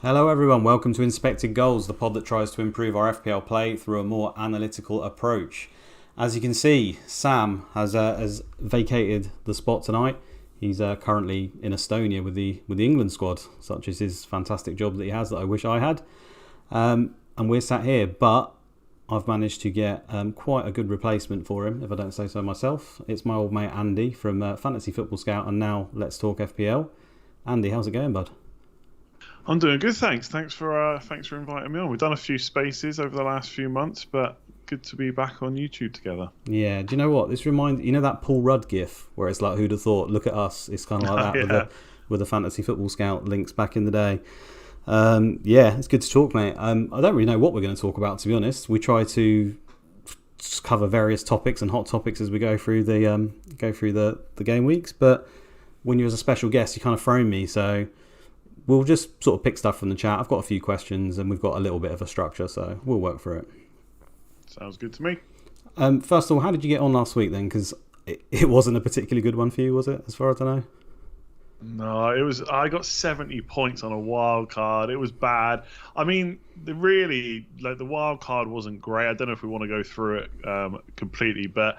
Hello everyone, welcome to Inspected Goals, the pod that tries to improve our FPL play through a more analytical approach. As you can see, Sam has vacated the spot tonight. He's currently in Estonia with the England squad, such as his fantastic job that he has that I wish I had. And we're sat here, but I've managed to get quite a good replacement for him, if I don't say so myself. It's my old mate Andy from Fantasy Football Scout and now Let's Talk FPL. Andy, how's it going, bud? I'm doing good, thanks. Thanks for inviting me on. We've done a few spaces over the last few months, but good to be back on YouTube together. Yeah, do you know what? This reminds that Paul Rudd gif where it's like, who'd have thought? Look at us. It's kind of like that Yeah. with the Fantasy Football Scout links back in the day. Yeah, it's good to talk, mate. I don't really know what we're going to talk about, to be honest. We try to cover various topics and hot topics as we go through the game weeks, but when you're as a special guest, you kind of thrown me, so we'll just sort of pick stuff from the chat. I've got a few questions and we've got a little bit of a structure, so we'll work through it. Sounds good to me. First of all, how did you get on last week then? Because it wasn't a particularly good one for you, was it, as far as I know? No, it was. I got 70 points on a wild card. It was bad. I mean, the wild card wasn't great. I don't know if we want to go through it completely, but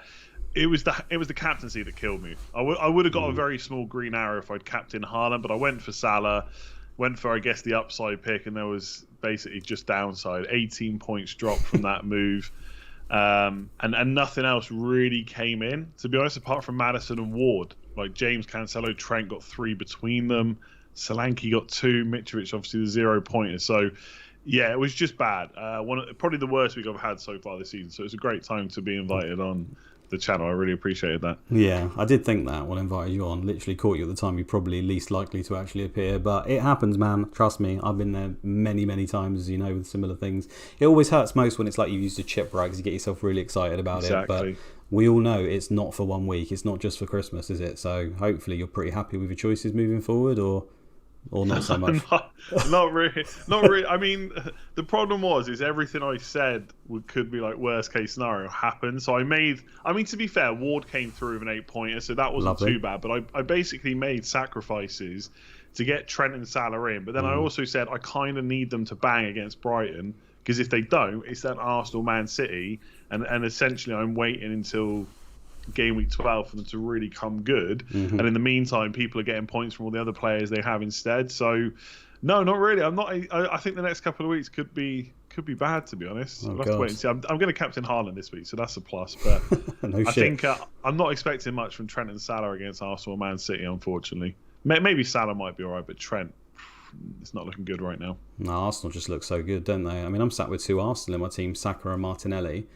it was the captaincy that killed me. I would have got a very small green arrow if I'd captained Haaland, but I went for Salah, went for, I guess, the upside pick, and there was basically just downside. 18 points dropped from that move, and nothing else really came in, to be honest, apart from Maddison and Ward. Like James, Cancelo, Trent got 3 between them. Solanke got 2. Mitrovic, obviously, the 0-pointer. So, yeah, it was just bad. Probably the worst week I've had so far this season. So it's a great time to be invited on the channel. I really appreciated that. Yeah, I did think that when I invited you on. Literally caught you at the time you're probably least likely to actually appear, but it happens, man. Trust me, I've been there many times, as you know, with similar things. It always hurts most when it's like you used a chip, right? Because you get yourself really excited about it, but we all know it's not for 1 week. It's not just for Christmas, is it? So hopefully you're pretty happy with your choices moving forward, or not so much. Not really. I mean, the problem is everything I said could be like worst case scenario happened. So to be fair, Ward came through with an 8-pointer, so that wasn't too bad. But I basically made sacrifices to get Trent and Salah in. But then I also said I kind of need them to bang against Brighton, because if they don't, it's then Arsenal, Man City, and essentially I'm waiting until Gameweek 12 for them to really come good, and in the meantime people are getting points from all the other players they have instead. So no, not really. I think the next couple of weeks could be bad, to be honest. We'll have to wait and see. I'm going to captain Haaland this week, so that's a plus, but I think I'm not expecting much from Trent and Salah against Arsenal, Man City, unfortunately. Maybe Salah might be alright, but Trent, it's not looking good right now. No, Arsenal just look so good, don't they? I mean, I'm sat with 2 Arsenal in my team, Saka and Martinelli.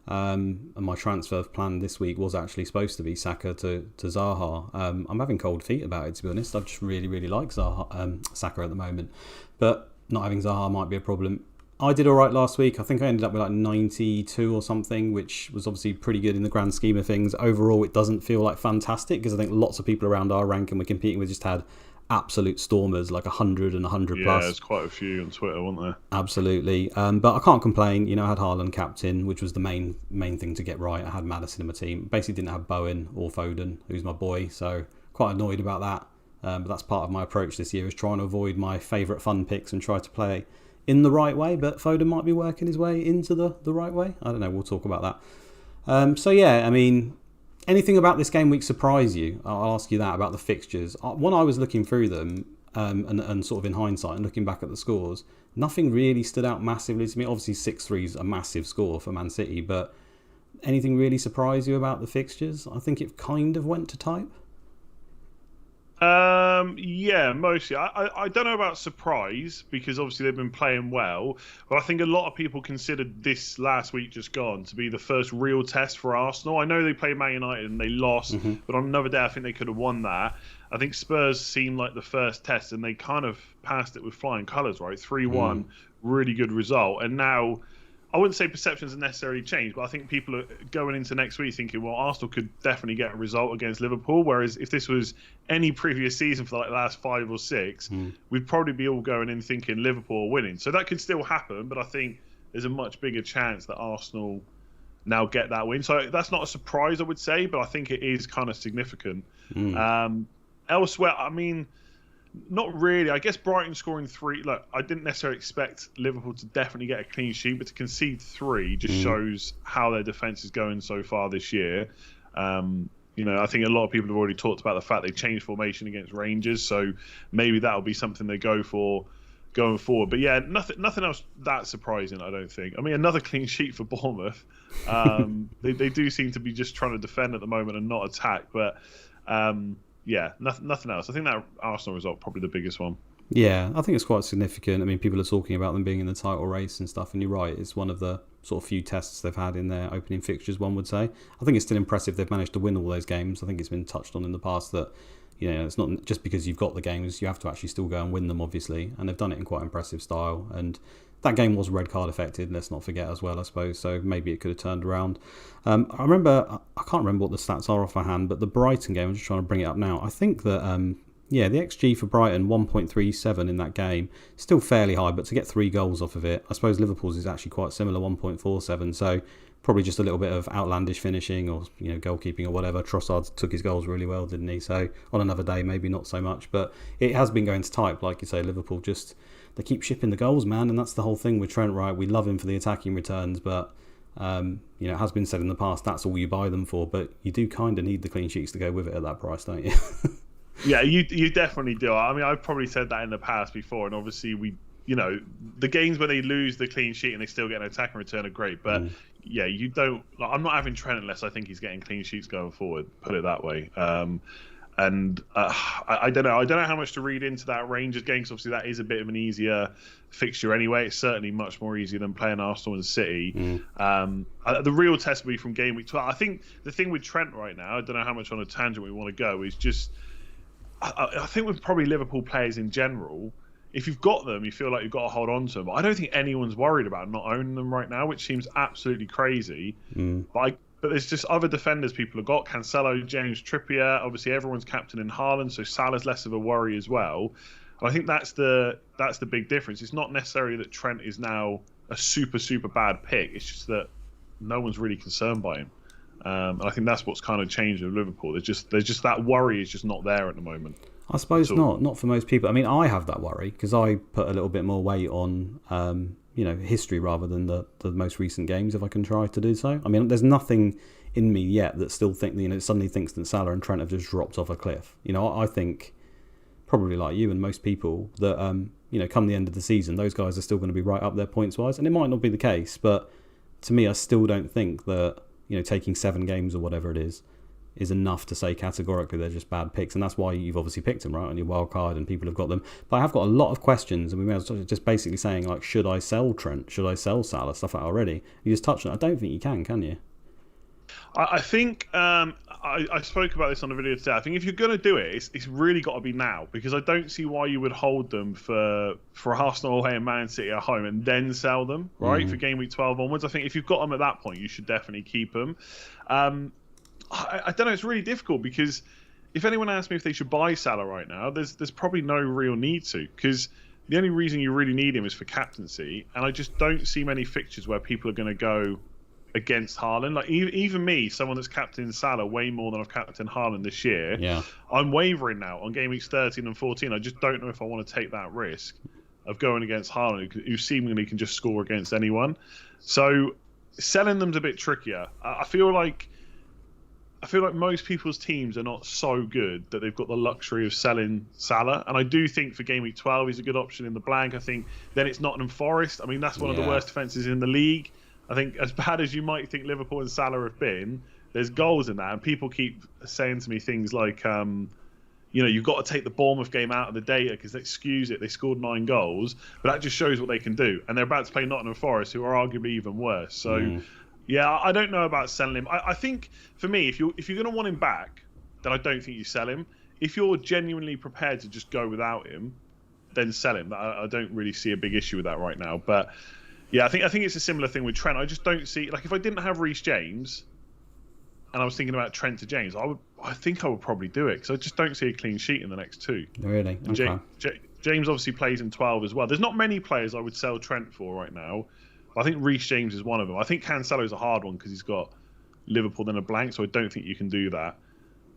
And my transfer plan this week was actually supposed to be Saka to Zaha. I'm having cold feet about it, to be honest. I just really like Saka at the moment, but not having Zaha might be a problem. I did all right last week. I think I ended up with like 92 or something, which was obviously pretty good in the grand scheme of things. Overall, it doesn't feel like fantastic, because I think lots of people around our rank and we're competing with just had absolute stormers, like 100 and 100 plus. Yeah, there's quite a few on Twitter, weren't there? Absolutely. But I can't complain. I had Haaland captain, which was the main thing to get right. I had Maddison in my team. Basically didn't have Bowen or Foden, who's my boy, so quite annoyed about that. But that's part of my approach this year, is trying to avoid my favourite fun picks and try to play in the right way. But Foden might be working his way into the right way. I don't know. We'll talk about that. So yeah, I mean, anything about this game week surprise you? I'll ask you that about the fixtures. When I was looking through them and sort of in hindsight and looking back at the scores, nothing really stood out massively to me. Obviously 6-3 is a massive score for Man City, but anything really surprise you about the fixtures? I think it kind of went to type. Yeah, mostly. I don't know about surprise, because obviously they've been playing well, but I think a lot of people considered this last week just gone to be the first real test for Arsenal. I know they played Man United and they lost, but on another day I think they could have won that. I think Spurs seemed like the first test, and they kind of passed it with flying colours, right? 3-1, really good result. And now, I wouldn't say perceptions have necessarily changed, but I think people are going into next week thinking, well, Arsenal could definitely get a result against Liverpool. Whereas if this was any previous season for like the last 5 or 6, we'd probably be all going in thinking Liverpool are winning. So that could still happen, but I think there's a much bigger chance that Arsenal now get that win. So that's not a surprise, I would say, but I think it is kind of significant. Elsewhere, I mean, Not really. I guess Brighton scoring 3. Look, I didn't necessarily expect Liverpool to definitely get a clean sheet, but to concede 3 just shows how their defence is going so far this year. I think a lot of people have already talked about the fact they changed formation against Rangers, so maybe that'll be something they go for going forward. But yeah, nothing else that surprising, I don't think. I mean, another clean sheet for Bournemouth. They do seem to be just trying to defend at the moment and not attack, but yeah, nothing else. I think that Arsenal result probably the biggest one. Yeah, I think it's quite significant. I mean, people are talking about them being in the title race and stuff, and you're right, it's one of the sort of few tests they've had in their opening fixtures, one would say. I think it's still impressive they've managed to win all those games. I think it's been touched on in the past that, it's not just because you've got the games, you have to actually still go and win them, obviously, and they've done it in quite impressive style. And that game was red card affected, let's not forget as well, I suppose, so maybe it could have turned around. I can't remember what the stats are off my hand, but the Brighton game, I'm just trying to bring it up now. I think that the XG for Brighton, 1.37 in that game, still fairly high, but to get 3 goals off of it, I suppose Liverpool's is actually quite similar, 1.47, so probably just a little bit of outlandish finishing or goalkeeping or whatever. Trossard took his goals really well, didn't he? So on another day, maybe not so much, but it has been going to type, like you say. Liverpool just, they keep shipping the goals, man, and that's the whole thing with Trent, right? We love him for the attacking returns, but it has been said in the past that's all you buy them for, but you do kind of need the clean sheets to go with it at that price, don't you? Yeah, you definitely do. I mean, I've probably said that in the past before, and obviously the games where they lose the clean sheet and they still get an attack and return are great, but yeah, you don't. I'm not having Trent unless I think he's getting clean sheets going forward. Put it that way. I don't know. I don't know how much to read into that Rangers game, because obviously that is a bit of an easier fixture anyway. It's certainly much more easier than playing Arsenal and City. The real test will be from game week 12. I think the thing with Trent right now, I don't know how much on a tangent we want to go, is just I think with probably Liverpool players in general, if you've got them, you feel like you've got to hold on to them. But I don't think anyone's worried about not owning them right now, which seems absolutely crazy. But there's just other defenders people have got. Cancelo, James, Trippier. Obviously, everyone's captain in Haaland, so Salah's less of a worry as well. And I think that's the big difference. It's not necessarily that Trent is now a super, super bad pick. It's just that no one's really concerned by him. And I think that's what's kind of changed with Liverpool. There's just that worry is just not there at the moment. I suppose not for most people. I mean, I have that worry because I put a little bit more weight on history rather than the most recent games, if I can try to do so. I mean, there's nothing in me yet that still suddenly thinks that Salah and Trent have just dropped off a cliff. I think probably like you and most people that come the end of the season, those guys are still going to be right up there points wise, and it might not be the case, but to me, I still don't think that taking 7 games or whatever it is enough to say categorically they're just bad picks, and that's why you've obviously picked them, right, on your Wildcard, and people have got them. But I have got a lot of questions, and we may as well just basically saying, like, should I sell Trent? Should I sell Salah? Stuff like that already. You just touched on it. I don't think you can you? I think I spoke about this on the video today. I think if you're going to do it, it's really got to be now, because I don't see why you would hold them for Arsenal away and Man City at home and then sell them, right, for game week 12 onwards. I think if you've got them at that point, you should definitely keep them. I don't know. It's really difficult because if anyone asks me if they should buy Salah right now, there's probably no real need to, because the only reason you really need him is for captaincy, and I just don't see many fixtures where people are going to go against Haaland. Like even me, someone that's captained Salah way more than I've captained Haaland this year, I'm wavering now on game weeks 13 and 14. I just don't know if I want to take that risk of going against Haaland, who seemingly can just score against anyone. So selling them's a bit trickier. I feel like most people's teams are not so good that they've got the luxury of selling Salah. And I do think for game week 12 he's a good option in the blank. I think then it's Nottingham Forest. I mean, that's one of the worst defences in the league. I think as bad as you might think Liverpool and Salah have been, there's goals in that. And people keep saying to me things like, you've got to take the Bournemouth game out of the data because excuse it, they scored 9 goals. But that just shows what they can do. And they're about to play Nottingham Forest, who are arguably even worse. So... yeah, I don't know about selling him. I think, for me, if you're going to want him back, then I don't think you sell him. If you're genuinely prepared to just go without him, then sell him. I don't really see a big issue with that right now. But, yeah, I think it's a similar thing with Trent. I just don't see... Like, if I didn't have Reece James, and I was thinking about Trent to James, I think I would probably do it, because I just don't see a clean sheet in the next 2. Really? Okay. James obviously plays in 12 as well. There's not many players I would sell Trent for right now. I think Reece James is one of them. I think Cancelo's a hard one because he's got Liverpool then a blank, so I don't think you can do that.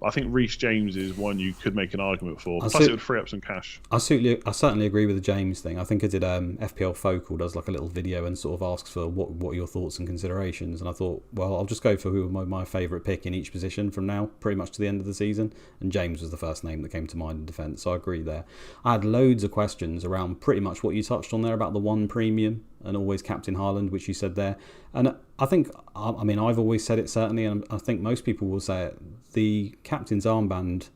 I think Reece James is one you could make an argument for. Plus, it would free up some cash. I certainly agree with the James thing. I think I did FPL Focal does like a little video and sort of asks for what are your thoughts and considerations. And I thought, well, I'll just go for who my favourite pick in each position from now, pretty much to the end of the season. And James was the first name that came to mind in defence, so I agree there. I had loads of questions around pretty much what you touched on there about the one premium and always captain Haaland, which you said there. And I think, I mean, I've always said it certainly, and I think most people will say it, the captain's armband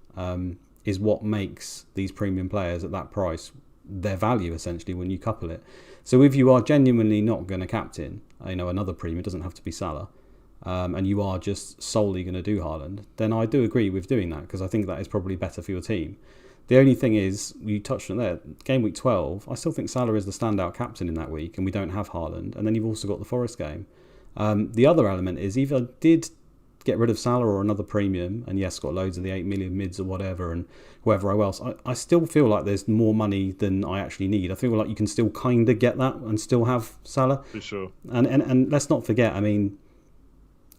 is what makes these premium players at that price their value, essentially, when you couple it. So if you are genuinely not going to captain, another premium, it doesn't have to be Salah, and you are just solely going to do Haaland, then I do agree with doing that, because I think that is probably better for your team. The only thing is, you touched on there, game week 12, I still think Salah is the standout captain in that week, and we don't have Haaland. And then you've also got the Forest game. The other element is, either did get rid of Salah or another premium, and yes, got loads of the 8 million mids or whatever, and whoever else, I still feel like there's more money than I actually need. I feel like you can still kind of get that and still have Salah. For sure. And let's not forget, I mean,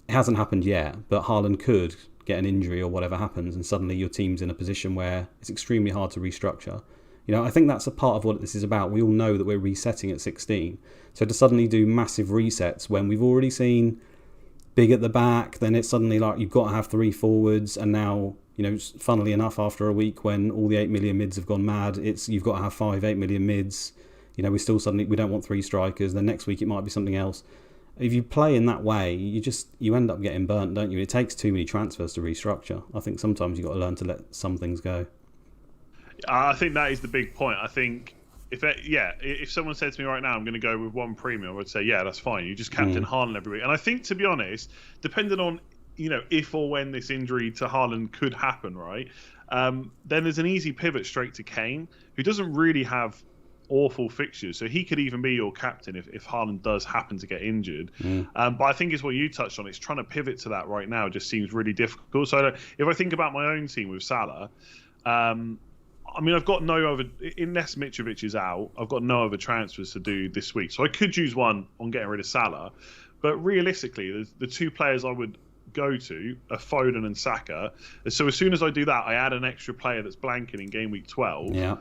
it hasn't happened yet, but Haaland could get an injury or whatever happens, and suddenly your team's in a position where it's extremely hard to restructure. I think that's a part of what this is about. We all know that we're resetting at 16. So to suddenly do massive resets when we've already seen big at the back, then it's suddenly like you've got to have 3 forwards, and now, funnily enough, after a week when all the 8 million mids have gone mad, you've got to have 8 million mids. We don't want 3 strikers. Then next week it might be something else. If you play in that way, you end up getting burnt, don't you? It takes too many transfers to restructure. I think sometimes you've got to learn to let some things go. I think that is the big point. I think if someone said to me right now, I'm going to go with one premium, I would say, yeah, that's fine. You just captain Haaland every week. And I think, to be honest, depending on if or when this injury to Haaland could happen, right, then there's an easy pivot straight to Kane, who doesn't really have awful fixtures, so he could even be your captain if Haaland does happen to get injured. But I think it's what you touched on. It's trying to pivot to that right now just seems really difficult. So if I think about my own team with Salah, I've got no other, unless Mitrovic is out, I've got no other transfers to do this week. So I could use one on getting rid of Salah, but realistically, the 2 players I would go to are Foden and Saka. So as soon as I do that, I add an extra player that's blanking in game week 12. Yeah.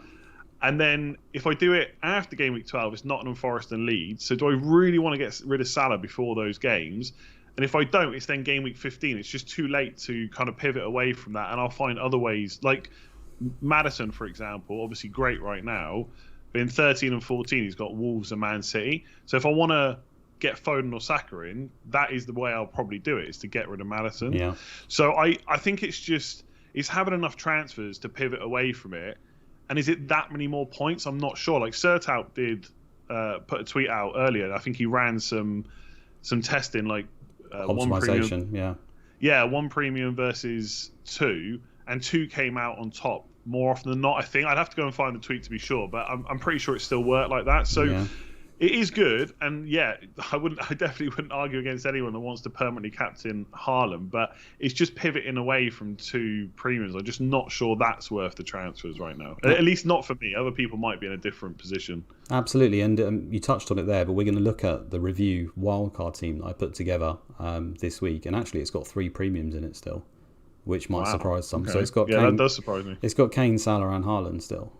And then if I do it after game week 12, it's Nottingham Forest and Leeds. So do I really want to get rid of Salah before those games? And if I don't, it's then game week 15. It's just too late to kind of pivot away from that. And I'll find other ways. Like Maddison, for example, obviously great right now. But in 13 and 14, he's got Wolves and Man City. So if I want to get Foden or Saka in, that is the way I'll probably do it, is to get rid of Maddison. Yeah. So I think it's having enough transfers to pivot away from it. And is it that many more points? I'm not sure. Like Sertout did put a tweet out earlier. I think he ran some testing, like optimization. One premium versus 2, and 2 came out on top more often than not. I think I'd have to go and find the tweet to be sure, but I'm pretty sure it still worked like that. So it is good, and I definitely wouldn't argue against anyone that wants to permanently captain Haaland, but it's just pivoting away from 2 premiums. I'm just not sure that's worth the transfers right now. At least not for me. Other people might be in a different position. Absolutely, and you touched on it there, but we're going to look at the review wildcard team that I put together this week, and actually it's got 3 premiums in it still, which might surprise some. Okay. So it's got that does surprise me. It's got Kane, Salah, and Haaland still.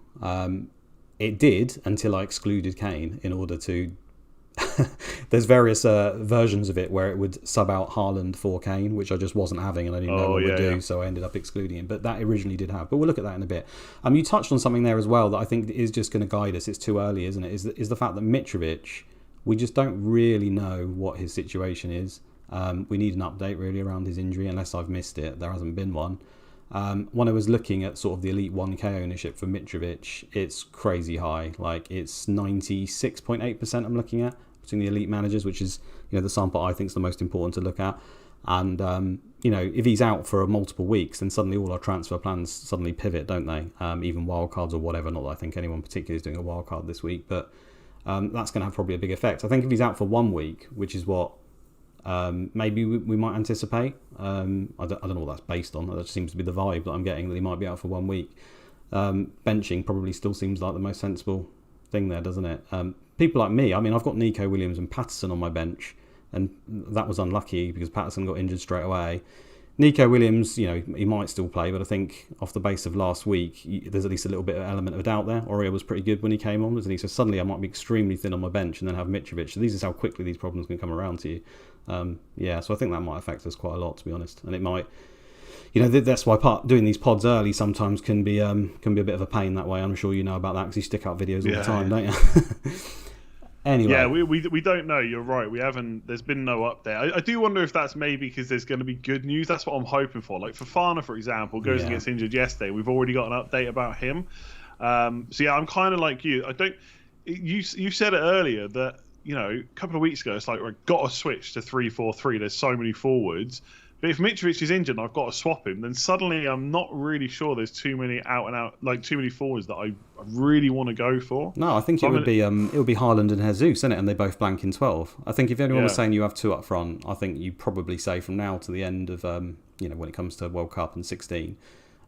It did until I excluded Kane in order to... There's various versions of it where it would sub out Haaland for Kane, which I just wasn't having and I didn't know what would do, so I ended up excluding him. But that originally did have. But we'll look at that in a bit. You touched on something there as well that I think is just going to guide us. It's too early, isn't it? Is the fact that Mitrovic, we just don't really know what his situation is. We need an update really around his injury, unless I've missed it. There hasn't been one. When I was looking at sort of the Elite 1K ownership for Mitrovic, it's crazy high. Like it's 96.8% I'm looking at between the elite managers, which is the sample I think is the most important to look at. And if he's out for multiple weeks, then suddenly all our transfer plans suddenly pivot, don't they? Even wildcards or whatever. Not that I think anyone particularly is doing a wildcard this week, but that's going to have probably a big effect. I think if he's out for 1 week, which is what maybe we might anticipate. I don't know what that's based on. That just seems to be the vibe that I'm getting, that he might be out for 1 week. Benching probably still seems like the most sensible thing there, doesn't it? People like me, I've got Nico Williams and Patterson on my bench, and that was unlucky because Patterson got injured straight away. Nico Williams, he might still play, but I think off the base of last week, there's at least a little bit of element of doubt there. Aurier was pretty good when he came on, wasn't he? So suddenly I might be extremely thin on my bench and then have Mitrovic. So these are how quickly these problems can come around to you. So I think that might affect us quite a lot, to be honest. And it might, that's why doing these pods early sometimes can be a bit of a pain that way. I'm sure you know about that because you stick out videos all the time, don't you? Anyway. Yeah, we don't know. You're right. We haven't. There's been no update. I do wonder if that's maybe because there's going to be good news. That's what I'm hoping for. Like Fofana, for example, goes and gets injured yesterday. We've already got an update about him. So yeah, I'm kind of like you. I don't. You said it earlier that a couple of weeks ago it's like we've got to switch to 3-4-3. There's so many forwards. But if Mitrovic is injured and I've got to swap him, then suddenly I'm not really sure there's too many too many forwards that I really want to go for. No, I think it would be Haaland and Jesus, isn't it? And they both blank in 12. I think if anyone was saying you have two up front, I think you probably say from now to the end of when it comes to World Cup and 16,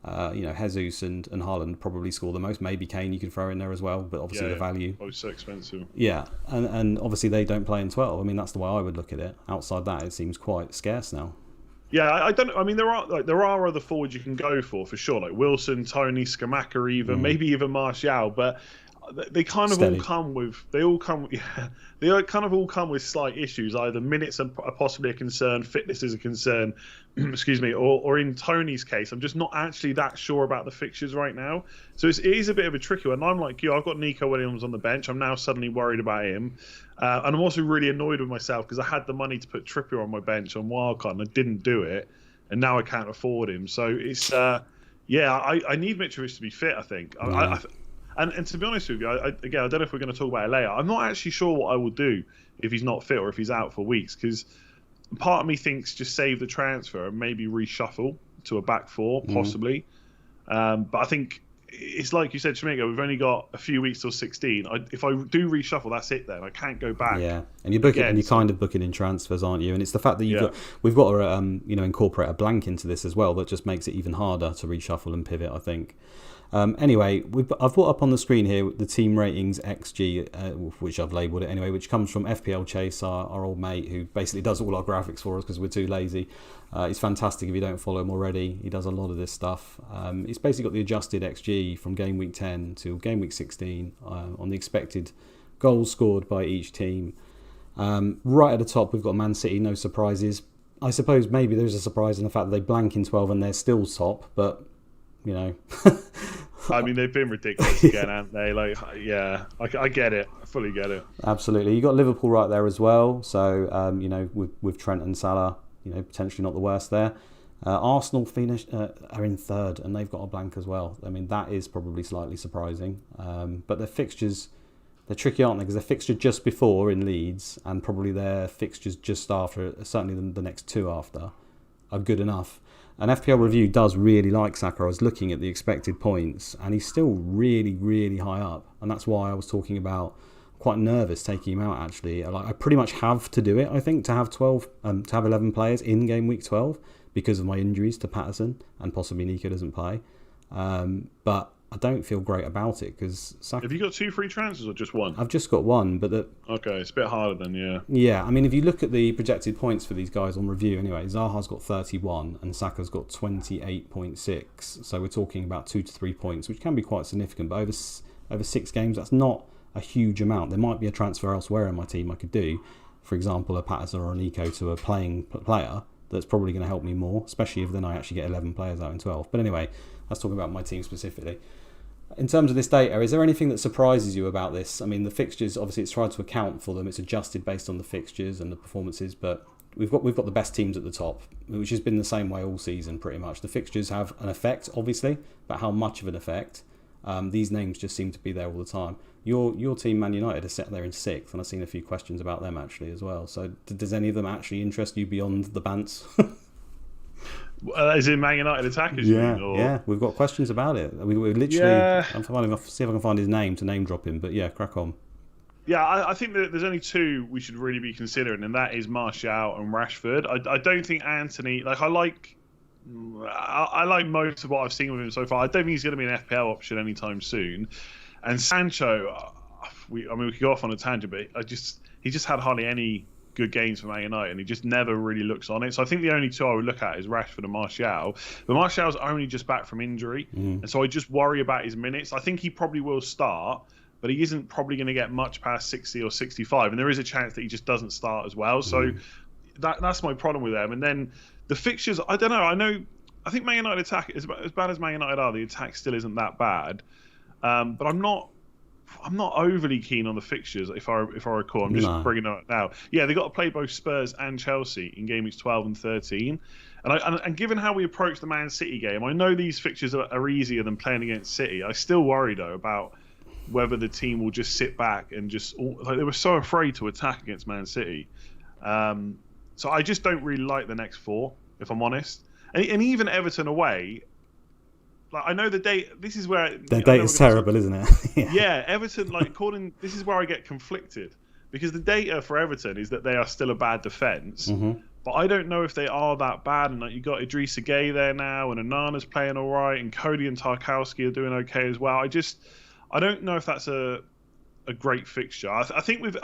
Jesus and Haaland probably score the most. Maybe Kane you could throw in there as well, but obviously the value. Both so expensive. Yeah, and obviously they don't play in 12. I mean, that's the way I would look at it. Outside that, it seems quite scarce now. Yeah, I don't. I mean, there are other forwards you can go for sure, like Wilson, Tony, Skamaka, even maybe even Martial. But they kind of all come with slight issues. Either minutes are possibly a concern, fitness is a concern. Excuse me, or in Tony's case, I'm just not actually that sure about the fixtures right now. So it is a bit of a tricky one. I'm like you. I've got Nico Williams on the bench. I'm now suddenly worried about him. And I'm also really annoyed with myself because I had the money to put Trippier on my bench on Wildcard and I didn't do it, and now I can't afford him. So it's I need Mitrovic to be fit. I think, and to be honest with you, I don't know if we're going to talk about it later. I'm not actually sure what I will do if he's not fit or if he's out for weeks, because part of me thinks just save the transfer and maybe reshuffle to a back four possibly. But I think it's like you said, Shmigo, we've only got a few weeks till 16. If I do reshuffle, that's it then. I can't go back. Yeah, and you're kind of booking in transfers, aren't you? And it's the fact that we've got to incorporate a blank into this as well that just makes it even harder to reshuffle and pivot, I think. Anyway, I've brought up on the screen here the team ratings XG, which I've labelled it anyway, which comes from FPL Chase, our old mate, who basically does all our graphics for us because we're too lazy. He's fantastic if you don't follow him already. He does a lot of this stuff. He's basically got the adjusted XG from Gameweek 10 to Gameweek 16 on the expected goals scored by each team. Right at the top, we've got Man City, no surprises. I suppose maybe there's a surprise in the fact that they blank in 12 and they're still top, but I mean, they've been ridiculous again, haven't they? I get it. I fully get it. Absolutely. You got Liverpool right there as well. So, with Trent and Salah, potentially not the worst there. Arsenal are in third, and they've got a blank as well. I mean, that is probably slightly surprising. But their fixtures, they're tricky, aren't they? Because their fixture just before in Leeds, and probably their fixtures just after, certainly the next two after, are good enough. And FPL Review does really like Saka. I was looking at the expected points, and he's still really, really high up. And that's why I was talking about quite nervous taking him out, actually. I pretty much have to do it, I think, to have 11 players in game week 12 because of my injuries to Patterson, and possibly Nico doesn't play. But I don't feel great about it because Saka... Have you got 2 free transfers or just one? I've just got one, but okay, it's a bit harder then, yeah. Yeah, I mean, if you look at the projected points for these guys on review, anyway, Zaha's got 31 and Saka's got 28.6. So we're talking about 2 to 3 points, which can be quite significant. But over 6 games, that's not a huge amount. There might be a transfer elsewhere in my team I could do. For example, a Patterson or a Nico to a playing player. That's probably going to help me more, especially if then I actually get 11 players out in 12. But anyway, let's talk about my team specifically. In terms of this data, is there anything that surprises you about this? I mean, the fixtures, obviously it's tried to account for them. It's adjusted based on the fixtures and the performances, but we've got the best teams at the top, which has been the same way all season pretty much. The fixtures have an effect, obviously, but how much of an effect? These names just seem to be there all the time. Your team, Man United, is set there in 6th, and I've seen a few questions about them actually as well. So does any of them actually interest you beyond the Bants? Is it Man United attackers? Yeah, we've got questions about it. We literally. Yeah. I'm see if I can find his name to name drop him. But yeah, crack on. Yeah, I think that there's only 2 we should really be considering, and that is Martial and Rashford. I don't think Anthony. I like most of what I've seen with him so far. I don't think he's going to be an FPL option anytime soon. And Sancho, we could go off on a tangent, but he just had hardly any good games for Man United, and he just never really looks on it. So I think the only two I would look at is Rashford and Martial. But Martial's only just back from injury, and so I just worry about his minutes. I think he probably will start, but he isn't probably going to get much past 60 or 65, and there is a chance that he just doesn't start as well. So that's my problem with them. And then the fixtures, I don't know. I think Man United attack, as bad as Man United are, the attack still isn't that bad. But I'm not overly keen on the fixtures, if I recall. I'm just bringing it up now. Yeah, they got to play both Spurs and Chelsea in game weeks 12 and 13. And given how we approach the Man City game, I know these fixtures are easier than playing against City. I still worry, though, about whether the team will just sit back and they were so afraid to attack against Man City. So I just don't really like the next four, if I'm honest. And even Everton away, like, I know the date. This is where the date is terrible, isn't it? Yeah, Everton. Like, this is where I get conflicted, because the data for Everton is that they are still a bad defence, but I don't know if they are that bad. And like, you got Idrissa Gueye there now, and Onana's playing all right, and Cody and Tarkowski are doing okay as well. I don't know if that's a great fixture. I think with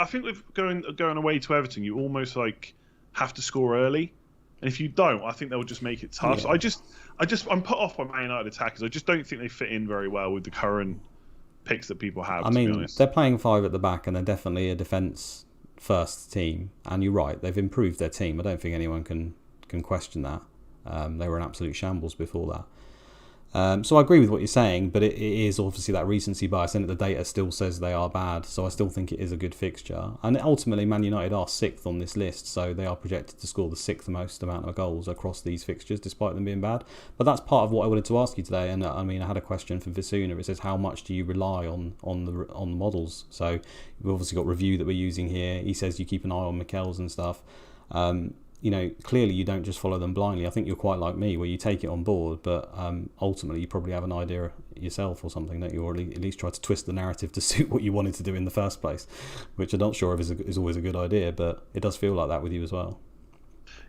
going away to Everton, you almost like have to score early. And if you don't, I think they'll just make it tough. Yeah. So I'm put off by Man United attackers. I just don't think they fit in very well with the current picks that people have. I mean, they're playing 5 at the back, and they're definitely a defence first team. And you're right, they've improved their team. I don't think anyone can question that. They were an absolute shambles before that. So I agree with what you're saying, but it is obviously that recency bias, and the data still says they are bad. So I still think it is a good fixture. And ultimately, Man United are 6th on this list, so they are projected to score the 6th most amount of goals across these fixtures, despite them being bad. But that's part of what I wanted to ask you today. And I mean, I had a question for Visuna. It says, how much do you rely on the models? So we've obviously got Review that we're using here. He says you keep an eye on Mikel's and stuff. You know, clearly you don't just follow them blindly. I think you're quite like me, where you take it on board, but ultimately you probably have an idea yourself or something, that you already at least try to twist the narrative to suit what you wanted to do in the first place, which I'm not sure if is always a good idea, but it does feel like that with you as well.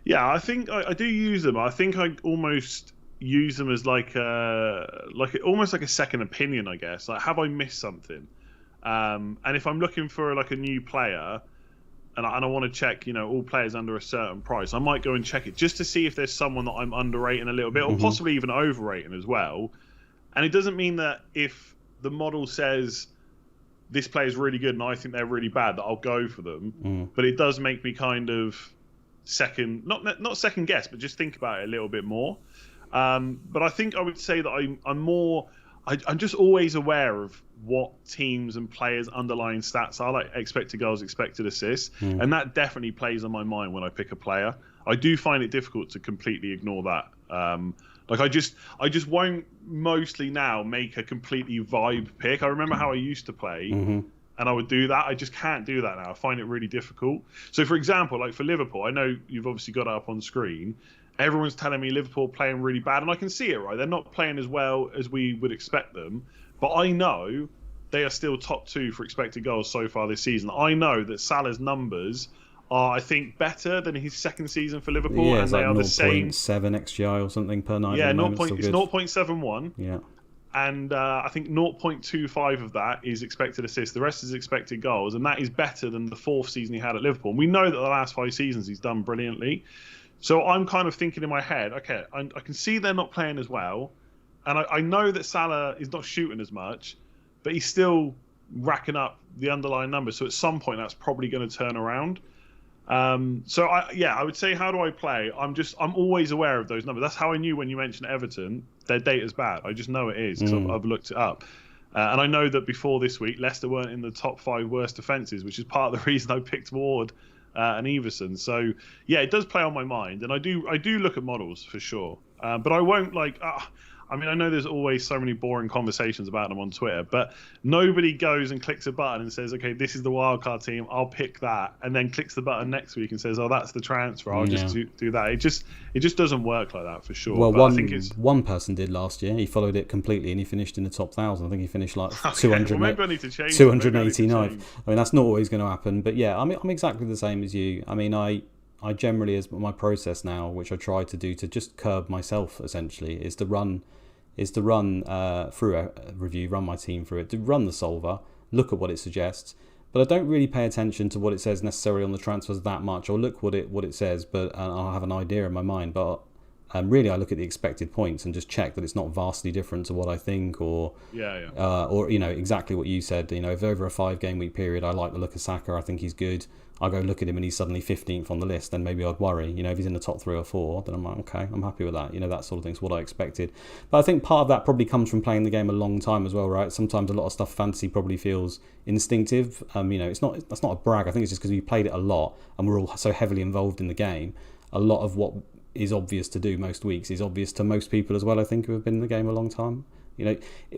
Yeah, I think I do use them. I think I almost use them as almost like a second opinion, I guess. Like, have I missed something? And if I'm looking for like a new player, and I want to check, all players under a certain price, I might go and check it just to see if there's someone that I'm underrating a little bit, or possibly even overrating as well. And it doesn't mean that if the model says this player is really good and I think they're really bad, that I'll go for them. But it does make me kind of not second guess, but just think about it a little bit more. But I think I would say that I'm just always aware of what teams and players' underlying stats are, like expected goals, expected assists, and that definitely plays on my mind when I pick a player. I do find it difficult to completely ignore that. I just won't mostly now make a completely vibe pick. I remember how I used to play, and I would do that. I just can't do that now. I find it really difficult. So, for example, like for Liverpool, I know you've obviously got it up on screen. Everyone's telling me Liverpool playing really bad, and I can see it, right? They're not playing as well as we would expect them, but I know they are still top 2 for expected goals so far this season. I know that Salah's numbers are, I think, better than his second season for Liverpool, and they are the same. 0.7 XGI or something per night. Yeah, it's 0.71. Yeah. And I think 0.25 of that is expected assists. The rest is expected goals, and that is better than the 4th season he had at Liverpool. And we know that the last 5 seasons he's done brilliantly. So I'm kind of thinking in my head, okay, I can see they're not playing as well, and I know that Salah is not shooting as much, but he's still racking up the underlying numbers. So at some point, that's probably going to turn around. So I would say, how do I play? I'm always aware of those numbers. That's how I knew when you mentioned Everton, their data's bad. I just know it is because I've looked it up. And I know that before this week, Leicester weren't in the top 5 worst defences, which is part of the reason I picked Ward and Everson. So yeah, it does play on my mind, and I do look at models for sure. But I won't I know there's always so many boring conversations about them on Twitter, but nobody goes and clicks a button and says, okay, this is the wildcard team, I'll pick that, and then clicks the button next week and says, oh, that's the transfer, I'll just do that. It just doesn't work like that for sure. Well, one person did last year. He followed it completely and he finished in the top 1,000. I think he finished like 200. Well, maybe I need to change 289. I mean, that's not always going to happen, but yeah, I'm exactly the same as you. I mean, I generally, as my process now, which I try to do to just curb myself essentially, is to run through a review, run my team through it, to run the solver, look at what it suggests, but I don't really pay attention to what it says necessarily on the transfers that much. I'll look what it says, but I'll have an idea in my mind. But really, I look at the expected points and just check that it's not vastly different to what I think, or or exactly what you said. If over a 5-game week period, I like the look of Saka. I think he's good. I go look at him and he's suddenly 15th on the list, then maybe I'd worry. If he's in the top 3 or 4, then I'm like, okay, I'm happy with that. That sort of thing's what I expected. But I think part of that probably comes from playing the game a long time as well, right? Sometimes a lot of stuff fantasy probably feels instinctive. That's not a brag. I think it's just because we played it a lot and we're all so heavily involved in the game. A lot of what is obvious to do most weeks is obvious to most people as well, I think, who have been in the game a long time.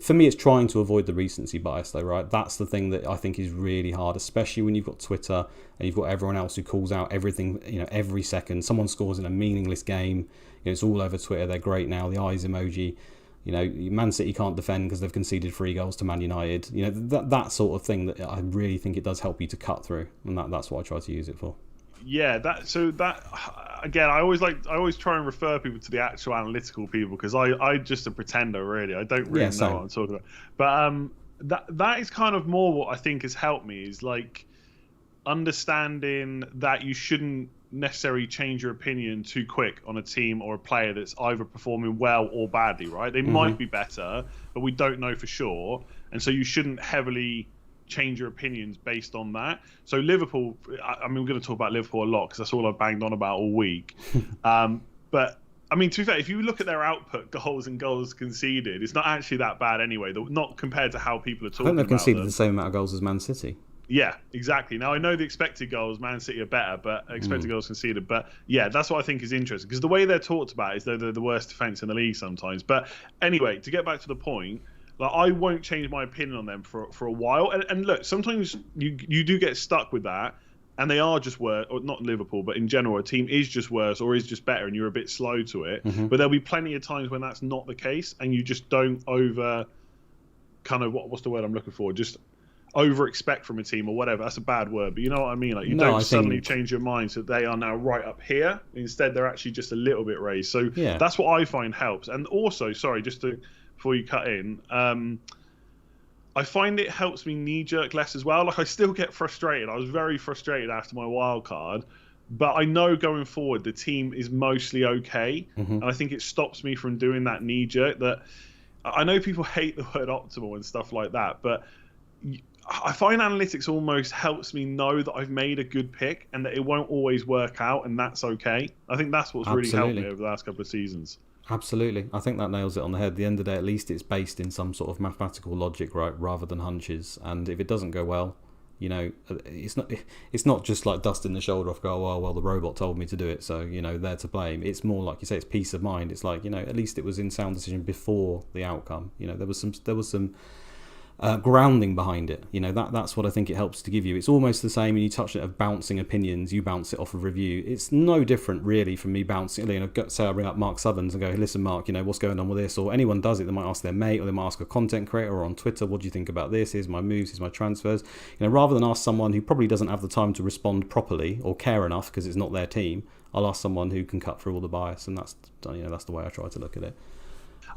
For me, it's trying to avoid the recency bias, though, right? That's the thing that I think is really hard, especially when you've got Twitter and you've got everyone else who calls out everything, every second. Someone scores in a meaningless game. It's all over Twitter. They're great now. The eyes emoji. Man City can't defend because they've conceded 3 goals to Man United. That sort of thing that I really think it does help you to cut through, and that's what I try to use it for. Yeah, again, I always try and refer people to the actual analytical people, because I just a pretender, really. I don't really know what I'm talking about. But that is kind of more what I think has helped me, is like understanding that you shouldn't necessarily change your opinion too quick on a team or a player that's either performing well or badly, right? They might be better, but we don't know for sure, and so you shouldn't heavily change your opinions based on that. So Liverpool, we're going to talk about Liverpool a lot because that's all I've banged on about all week. But to be fair, if you look at their output, goals and goals conceded, it's not actually that bad anyway. Not compared to how people are talking about. I think they've conceded the same amount of goals as Man City. Yeah, exactly. Now I know the expected goals, Man City are better, but expected goals conceded. But yeah, that's what I think is interesting, because the way they're talked about is though they're the worst defence in the league sometimes. But anyway, to get back to the point. I won't change my opinion on them for a while. And look, sometimes you do get stuck with that, and they are just worse, or not Liverpool, but in general, a team is just worse or is just better, and you're a bit slow to it. But there'll be plenty of times when that's not the case, and you just don't what's the word I'm looking for? Just over-expect from a team or whatever. That's a bad word, but you know what I mean? Like don't suddenly change your mind so they are now right up here. Instead, they're actually just a little bit raised. So that's what I find helps. And also, sorry, before you cut in, I find it helps me knee-jerk less as well. Like, I still get frustrated. I was very frustrated after my wild card, but I know going forward the team is mostly okay, and I think it stops me from doing that knee-jerk. That I know people hate the word optimal and stuff like that, but I find analytics almost helps me know that I've made a good pick and that it won't always work out, and that's okay. I think that's what's really helped me over the last couple of seasons. Absolutely. I think that nails it on the head. At the end of the day, at least it's based in some sort of mathematical logic, right, rather than hunches. And if it doesn't go well, it's not just like dusting the shoulder off, go, oh, well, the robot told me to do it, so, they're to blame. It's more like you say, it's peace of mind. It's like, at least it was in sound decision before the outcome. There was some grounding behind it. That's what I think it helps to give you. It's almost the same when you touch it of bouncing opinions. You bounce it off of review. It's no different really from me bouncing. Say I ring up Mark Southerns and go, listen, Mark, what's going on with this? Or anyone does it, they might ask their mate, or they might ask a content creator or on Twitter, what do you think about this? Here's my moves, here's my transfers. Rather than ask someone who probably doesn't have the time to respond properly or care enough because it's not their team, I'll ask someone who can cut through all the bias, and that's the way I try to look at it.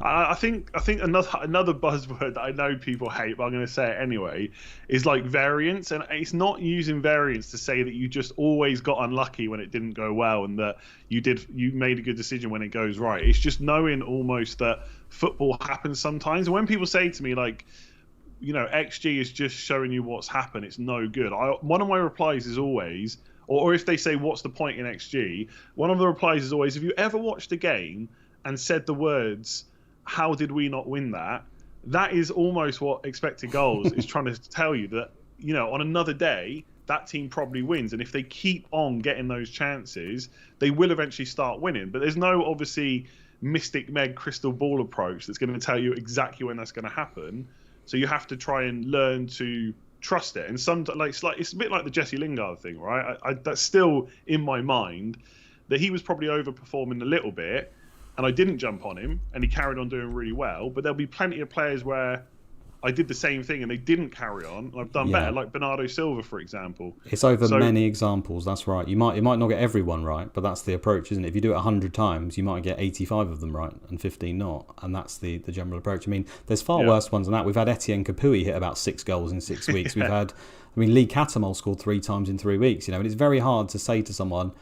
I think another buzzword that I know people hate, but I'm going to say it anyway, is like variance. And it's not using variance to say that you just always got unlucky when it didn't go well and that you made a good decision when it goes right. It's just knowing almost that football happens sometimes. And when people say to me like, XG is just showing you what's happened, it's no good. One of my replies is always, or if they say what's the point in XG, one of the replies is always, have you ever watched a game and said the words, how did we not win that? That is almost what expected goals is trying to tell you, that on another day that team probably wins, and if they keep on getting those chances, they will eventually start winning. But there's no obviously Mystic Meg crystal ball approach that's going to tell you exactly when that's going to happen. So you have to try and learn to trust it. And it's a bit like the Jesse Lingard thing, right? That's still in my mind that he was probably overperforming a little bit. And I didn't jump on him, and he carried on doing really well. But there'll be plenty of players where I did the same thing and they didn't carry on. And I've done better, like Bernardo Silva, for example. It's over many examples. That's right. You might not get everyone right, but that's the approach, isn't it? If you do it 100 times, you might get 85 of them right and 15 not, and that's the general approach. I mean, there's far worse ones than that. We've had Etienne Capoue hit about 6 goals in 6 weeks. We've had, Lee Catamol scored 3 times in 3 weeks. And it's very hard to say to someone,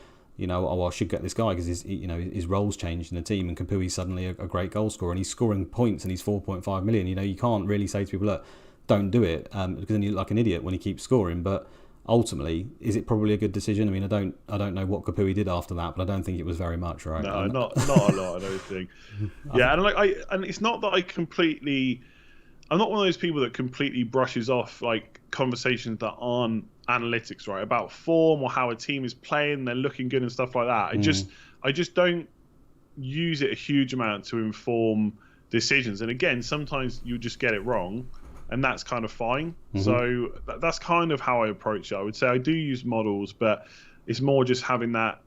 I should get this guy because his role's changed in the team, and Capoue's suddenly a great goal scorer and he's scoring points and he's 4.5 million. You can't really say to people, look, don't do it, because then you look like an idiot when he keeps scoring. But ultimately, is it probably a good decision? I don't know what Capoue did after that, but I don't think it was very much, right? No, not a lot. I don't think. Yeah, and it's not that I'm not one of those people that completely brushes off like conversations that aren't analytics, right, about form or how a team is playing, they're looking good and stuff like that. I just don't use it a huge amount to inform decisions. And again, sometimes you just get it wrong, and that's kind of fine. So that's kind of how I approach it. I would say I do use models, but it's more just having that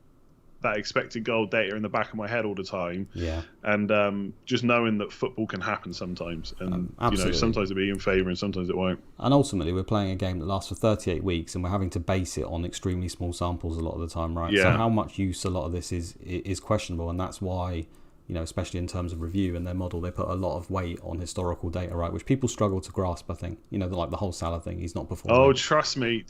expected goal data in the back of my head all the time. Yeah. And just knowing that football can happen sometimes. And, sometimes it'll be in favour and sometimes it won't. And ultimately, we're playing a game that lasts for 38 weeks and we're having to base it on extremely small samples a lot of the time, right? Yeah. So how much use a lot of this is questionable, and that's why, especially in terms of review and their model, they put a lot of weight on historical data, right? Which people struggle to grasp, I think. Like the whole Salah thing, he's not performing. Oh, trust me.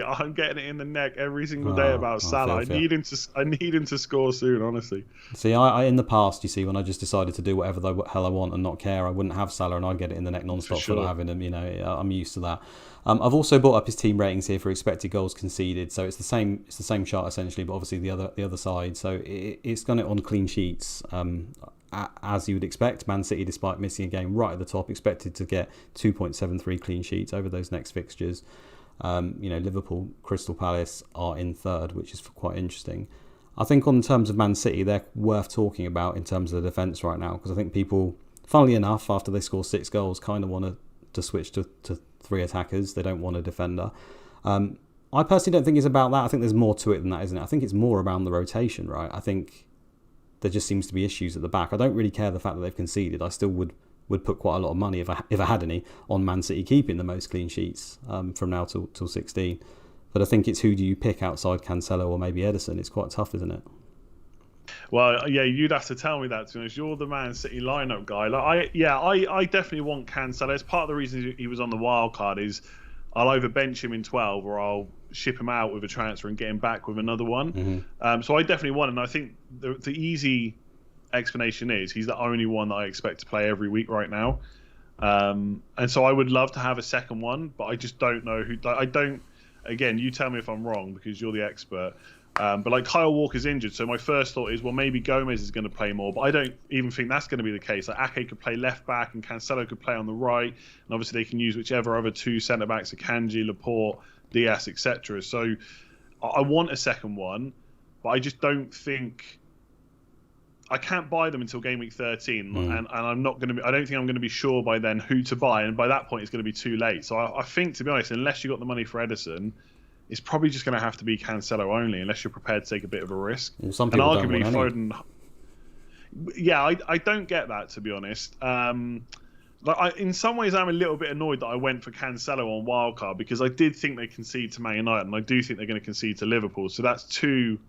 I'm getting it in the neck every single day about Salah. I need him to score soon, honestly. See, I in the past, when I just decided to do whatever the hell I want and not care, I wouldn't have Salah and I'd get it in the neck non-stop for not having him. I'm used to that. I've also brought up his team ratings here for expected goals conceded. So it's the same chart essentially, but obviously the other side. So it's done it on clean sheets. As you would expect, Man City, despite missing a game right at the top, expected to get 2.73 clean sheets over those next fixtures. Liverpool, Crystal Palace are in third, which is quite interesting. I think on terms of Man City, they're worth talking about in terms of the defence right now, because I think people, funnily enough, after they score 6 goals, kind of want to switch to 3 attackers. They don't want a defender. I personally don't think it's about that. I think there's more to it than that, isn't it? I think it's more around the rotation, right? I think there just seems to be issues at the back. I don't really care the fact that they've conceded. I still would put quite a lot of money, if I had any, on Man City keeping the most clean sheets from now till 16. But I think it's who do you pick outside Cancelo or maybe Ederson. It's quite tough, isn't it? Well, yeah, you'd have to tell me that, to be honest. You're the Man City lineup guy. I definitely want Cancelo. It's part of the reason he was on the wild card is I'll either bench him in 12 or I'll ship him out with a transfer and get him back with another one. So I definitely want him. And I think the easy explanation is he's the only one that I expect to play every week right now. And so I would love to have a second one, but I just don't know who. Again, you tell me if I'm wrong because you're the expert. But like Kyle Walker's injured, so my first thought is, well, maybe Gomez is going to play more, but I don't even think that's going to be the case. Like Ake could play left back and Cancelo could play on the right, and obviously they can use whichever other 2 centre backs, Akanji, Laporte, Diaz, etc. So I want a second one, but I just don't think I can't buy them until game week 13, and I'm not going to. I don't think I'm going to be sure by then who to buy, and by that point it's going to be too late. So I think, to be honest, unless you got the money for Ederson, it's probably just going to have to be Cancelo only, unless you're prepared to take a bit of a risk. Well, some people and arguably don't want any. Foden. Yeah, I don't get that, to be honest. In some ways, I'm a little bit annoyed that I went for Cancelo on Wildcard because I did think they concede to Man United, and I do think they're going to concede to Liverpool. So that's 2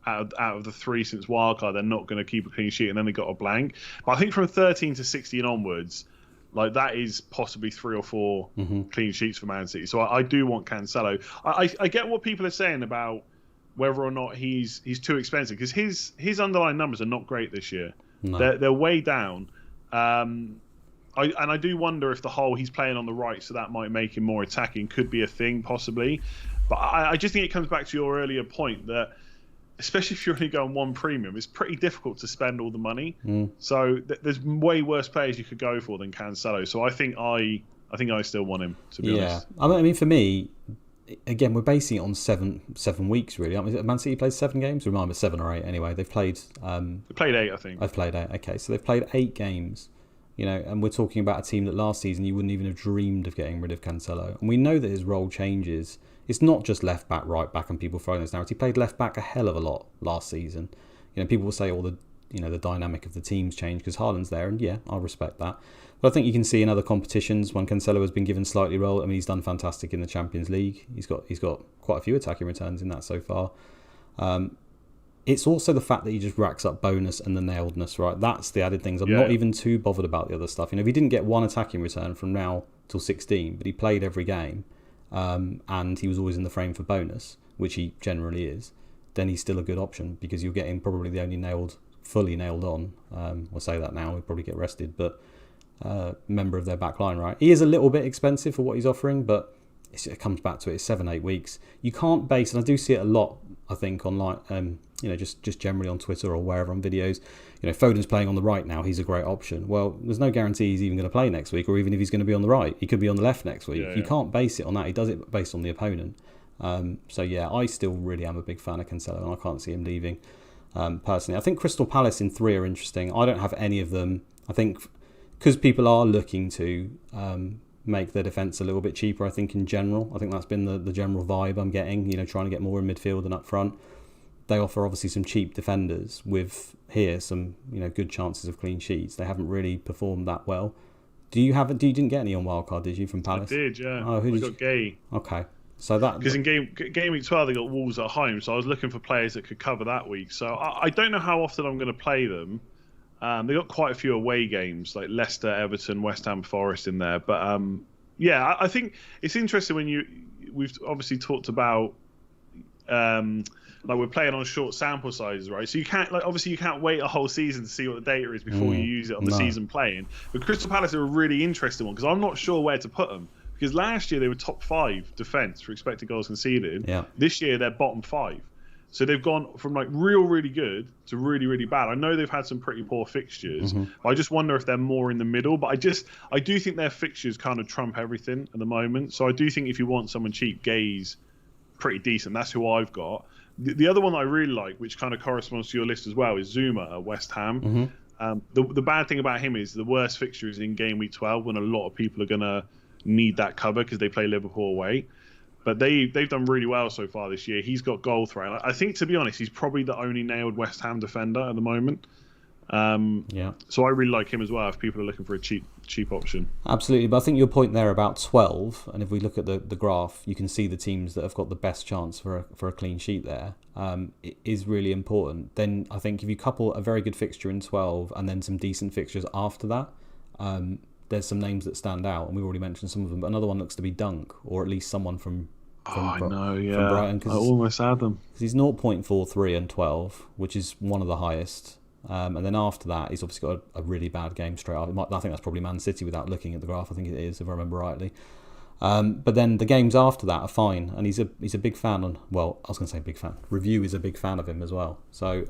out of the 3 since Wildcard. They're not going to keep a clean sheet, and then they got a blank. But I think from 13 to 16 onwards, like that is possibly 3 or 4 clean sheets for Man City. So I do want Cancelo. I get what people are saying about whether or not he's too expensive because his underlying numbers are not great this year. No. They're way down. I do wonder if the whole he's playing on the right, so that might make him more attacking, could be a thing possibly. But I just think it comes back to your earlier point that, especially if you're only going 1 premium, it's pretty difficult to spend all the money. So there's way worse players you could go for than Cancelo. So I think I still want him, to be honest. I mean, for me, again, we're basing it on seven weeks, really. Man City played 7 games? Remind me, 7 or 8 anyway. They've played... They played 8, I think. I've played 8. Okay, so they've played 8 games. And we're talking about a team that last season you wouldn't even have dreamed of getting rid of Cancelo. And we know that his role changes. It's not just left back, right back, and people throwing this narrative. He played left back a hell of a lot last season. People will say, the dynamic of the teams change because Haaland's there, and yeah, I'll respect that. But I think you can see in other competitions when Cancelo has been given slightly role. I mean, he's done fantastic in the Champions League. He's got quite a few attacking returns in that so far. It's also the fact that he just racks up bonus and the nailedness, right? That's the added things. I'm not even too bothered about the other stuff. If he didn't get one attacking return from now till 16, but he played every game, and he was always in the frame for bonus, which he generally is, then he's still a good option because you're getting probably the only fully nailed on. We'll say that now, he'll probably get rested, but member of their back line, right? He is a little bit expensive for what he's offering, but it comes back to it. It's 7-8 weeks. You can't base, and I do see it a lot, I think, online, just generally on Twitter or wherever on videos. Foden's playing on the right now. He's a great option. Well, there's no guarantee he's even going to play next week, or even if he's going to be on the right. He could be on the left next week. You can't base it on that. He does it based on the opponent. So yeah, I still really am a big fan of Cancelo, and I can't see him leaving. Personally, I think Crystal Palace in 3 are interesting. I don't have any of them. I think because people are looking to make their defence a little bit cheaper, I think in general. I think that's been the general vibe I'm getting, trying to get more in midfield and up front. They offer obviously some cheap defenders with here some, good chances of clean sheets. They haven't really performed that well. You didn't get any on Wildcard, did you, from Palace? I did, yeah. Oh, I got Gay. Okay. So that because in game week 12 they got Wolves at home, so I was looking for players that could cover that week. So I don't know how often I'm going to play them. They got quite a few away games like Leicester, Everton, West Ham, Forest in there. But I think it's interesting when we've obviously talked about we're playing on short sample sizes, right? So you can't you can't wait a whole season to see what the data is before you use it on the season playing. But Crystal Palace are a really interesting one because I'm not sure where to put them. Because last year they were top 5 defence for expected goals conceded. Yeah. This year they're bottom 5. So they've gone from really good to really bad. I know they've had some pretty poor fixtures. But I just wonder if they're more in the middle. But I do think their fixtures kind of trump everything at the moment. So I do think if you want someone cheap, Gay's pretty decent. That's who I've got. The other one that I really like, which kind of corresponds to your list as well, is Zuma at West Ham. The bad thing about him is the worst fixture is in game week 12 when a lot of people are going to need that cover because they play Liverpool away. But they've done really well so far this year. He's got goal threat. I think, to be honest, he's probably the only nailed West Ham defender at the moment. So I really like him as well if people are looking for a cheap option. Absolutely, but I think your point there about 12, and if we look at the graph, you can see the teams that have got the best chance for a clean sheet there. It is really important. Then I think if you couple a very good fixture in 12 and then some decent fixtures after that, there's some names that stand out, and we've already mentioned some of them, but another one looks to be Dunk, or at least someone from from Brighton. I almost had them. He's 0.43 and 12, which is one of the highest. And then after that, he's obviously got a really bad game straight after. I think that's probably Man City without looking at the graph. I think it is, if I remember rightly. But then the games after that are fine, and he's a big fan on. Well, I was going to say big fan. Review is a big fan of him as well. So